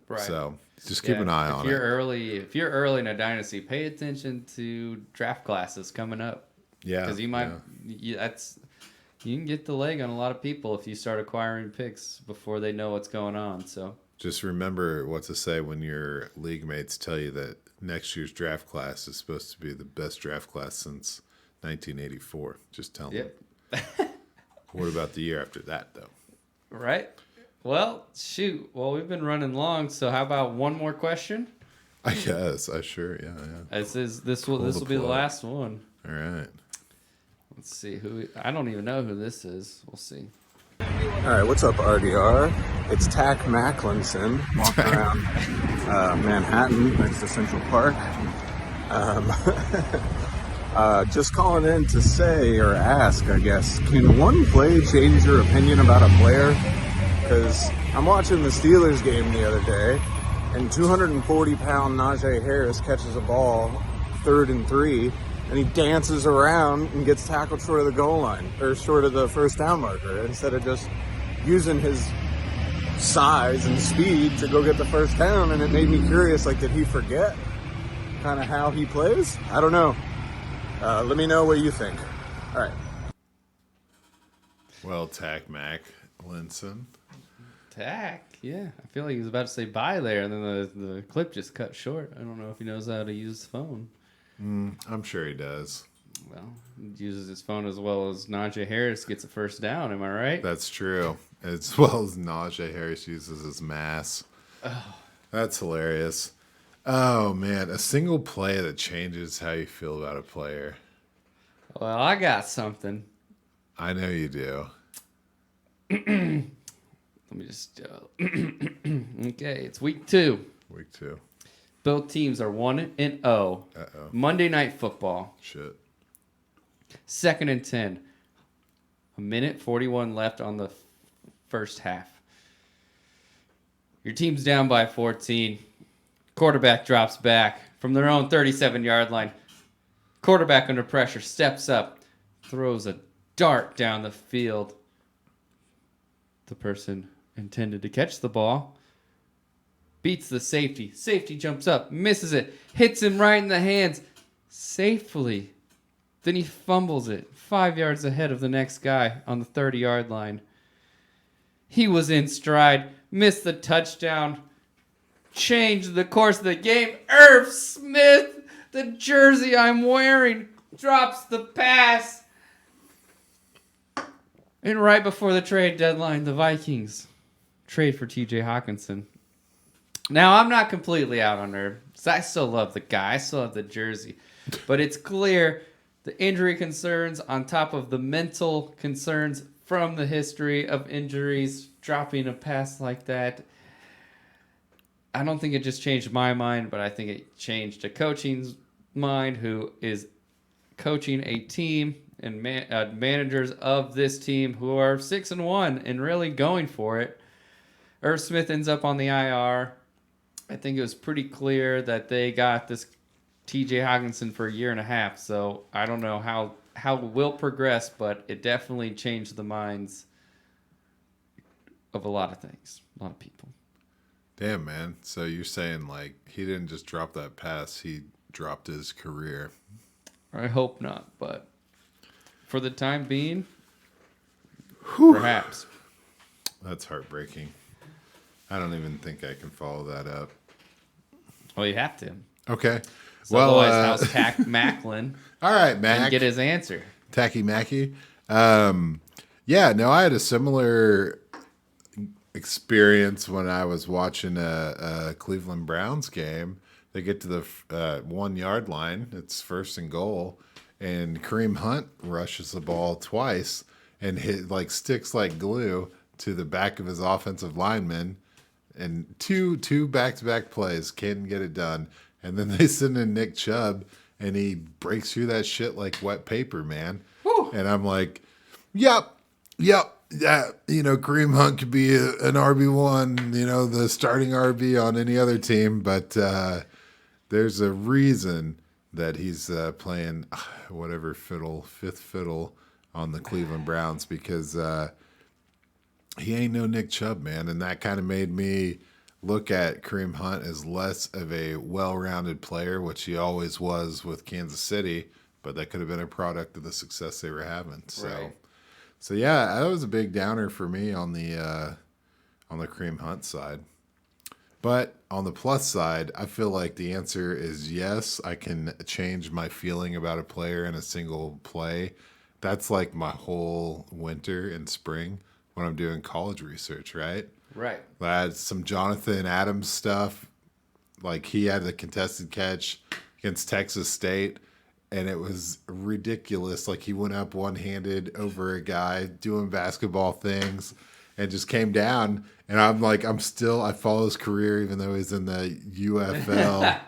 Right. So just keep an eye on it. If you're early in a dynasty, pay attention to draft classes coming up. Yeah. Because you might. You can get the leg on a lot of people if you start acquiring picks before they know what's going on. So Just remember what to say when your league mates tell you that next year's draft class is supposed to be the best draft class since 1984. Just tell them. What about the year after that, though? Right. Well, shoot. Well, we've been running long, so how about one more question? I guess. Yeah. This will be the last one. All right. Let's see who. I don't even know who this is. We'll see. All right, what's up, RDR? It's Tack Macklinson walking around Manhattan next to Central Park. Just calling in to say or ask, I guess, can one play change your opinion about a player? Because I'm watching the Steelers game the other day, and 240-pound Najee Harris catches a ball, 3rd and 3, and he dances around and gets tackled short of the goal line, or short of the first down marker, instead of just using his size and speed to go get the first down. And it made me curious, like, did he forget kind of how he plays? I don't know. Let me know what you think. All right. Well, Tack Macklinson. Tack, yeah. I feel like he was about to say bye there, and then the clip just cut short. I don't know if he knows how to use the phone. I'm sure he does. Well, he uses his phone as well as Najee Harris gets a first down. Am I right? That's true. As well as Najee Harris uses his mass. Oh. That's hilarious. Oh, man. A single play that changes how you feel about a player. Well, I got something. I know you do. Let me just... okay, it's week 2. Week 2. Both teams are 1-0. Uh-oh. Monday Night Football. Shit. 2nd and 10. 1:41 left on the first half. Your team's down by 14. Quarterback drops back from their own 37-yard line. Quarterback under pressure steps up, throws a dart down the field. The person intended to catch the ball beats the safety. Safety jumps up, misses it, hits him right in the hands safely. Then he fumbles it 5 yards ahead of the next guy on the 30-yard line. He was in stride, missed the touchdown, changed the course of the game. Irv Smith, the jersey I'm wearing, drops the pass. And right before the trade deadline, the Vikings trade for TJ Hawkinson. Now, I'm not completely out on Irv. I still love the guy. I still love the jersey. But it's clear the injury concerns on top of the mental concerns from the history of injuries, dropping a pass like that. I don't think it just changed my mind, but I think it changed a coaching's mind who is coaching a team and managers of this team who are 6-1 and really going for it. Irv Smith ends up on the IR. I think it was pretty clear that they got this TJ Hawkinson for a year and a half. So I don't know how it will progress, but it definitely changed the minds of a lot of things, a lot of people. Damn, man. So you're saying, like, he didn't just drop that pass, he dropped his career. I hope not, but for the time being, perhaps. That's heartbreaking. I don't even think I can follow that up. Well, you have to. Okay. So well, otherwise, how's Tack Macklin? All right, Mac. And get his answer. Tacky Mackey. Yeah, no, I had a similar experience when I was watching a Cleveland Browns game. They get to the 1 yard line. It's 1st and goal. And Kareem Hunt rushes the ball twice and sticks like glue to the back of his offensive lineman. And two back-to-back plays, can't get it done. And then they send in Nick Chubb, and he breaks through that shit like wet paper, man. Woo. And I'm like, yep. Yeah, Kareem Hunt could be an RB1, the starting RB on any other team. But there's a reason that he's playing whatever fifth fiddle on the Cleveland Browns because he ain't no Nick Chubb, man. And that kind of made me look at Kareem Hunt as less of a well-rounded player, which he always was with Kansas City, but that could have been a product of the success they were having. So So yeah, that was a big downer for me on the Kareem Hunt side. But on the plus side, I feel like the answer is yes. I can change my feeling about a player in a single play. That's like my whole winter and spring when I'm doing college research, right? Right. I had some Jonathan Adams stuff. Like he had the contested catch against Texas State, and it was ridiculous. Like he went up one-handed over a guy doing basketball things and just came down. And I'm like, I follow his career even though he's in the UFL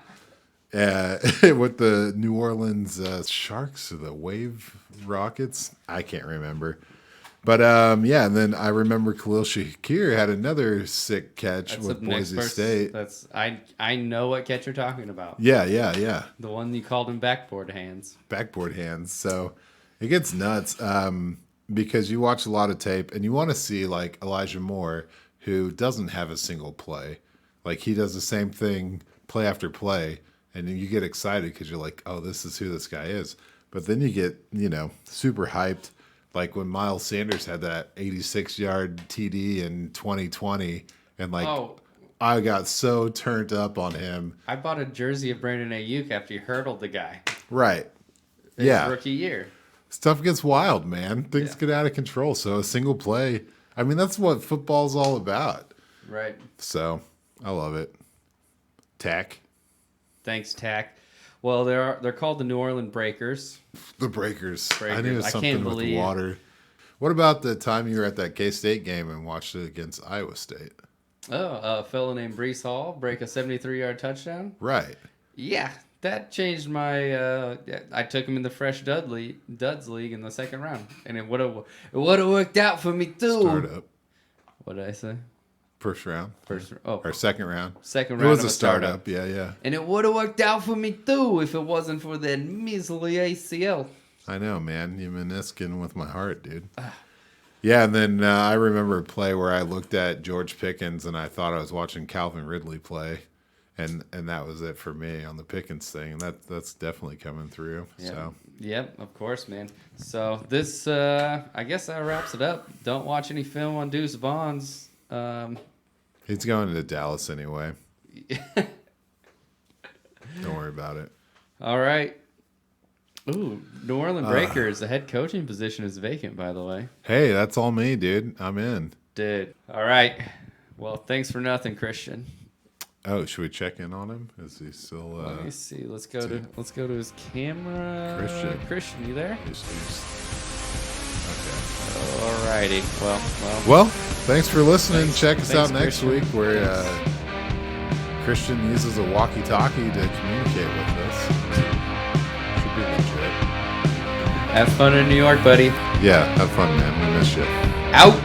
with the New Orleans Sharks or the Wave Rockets. I can't remember. But yeah, and then I remember Khalil Shakir had another sick catch with Boise State. I know what catch you're talking about. Yeah. The one you called him backboard hands. Backboard hands. So it gets nuts because you watch a lot of tape and you want to see like Elijah Moore, who doesn't have a single play. Like he does the same thing play after play, and you get excited because you're like, oh, this is who this guy is. But then you get, super hyped. Like when Miles Sanders had that 86-yard TD in 2020, and I got so turned up on him. I bought a jersey of Brandon Ayuk after he hurdled the guy. Right. His rookie year. Stuff gets wild, man. Things get out of control. So a single play, I mean, that's what football's all about. Right. So I love it. Tack. Thanks, Tack. Well, they're called the New Orleans Breakers. The Breakers. I knew it was something with believe. water. What about the time you were at that K-State game and watched it against Iowa State? Oh, a fellow named Brees Hall break a 73-yard touchdown? Right. Yeah, that changed my... I took him in the Fresh Duds League in the second round, and it would have worked out for me, too. Startup. What did I say? First round. Or second round. Second round. It was a startup. Yeah. And it would have worked out for me too if it wasn't for that measly ACL. I know, man. You meniscing with my heart, dude. Yeah, and then I remember a play where I looked at George Pickens and I thought I was watching Calvin Ridley play, and that was it for me on the Pickens thing. And that's definitely coming through. Yep. So. Yep, of course, man. So this, I guess that wraps it up. Don't watch any film on Deuce Vaughns. He's going to Dallas anyway. Don't worry about it. All right. Ooh, New Orleans Breakers. The head coaching position is vacant, by the way. Hey, that's all me, dude. I'm in. Dude. All right. Well, thanks for nothing, Christian. Oh, should we check in on him? Is he still? Let me see. Let's go to his camera. Christian, you there? Okay. Alrighty. Well, thanks for listening. Check us out Thanks, next week where Christian uses a walkie-talkie to communicate with us. Should be legit. Have fun in New York, buddy. Yeah, have fun, man. We miss you. Out.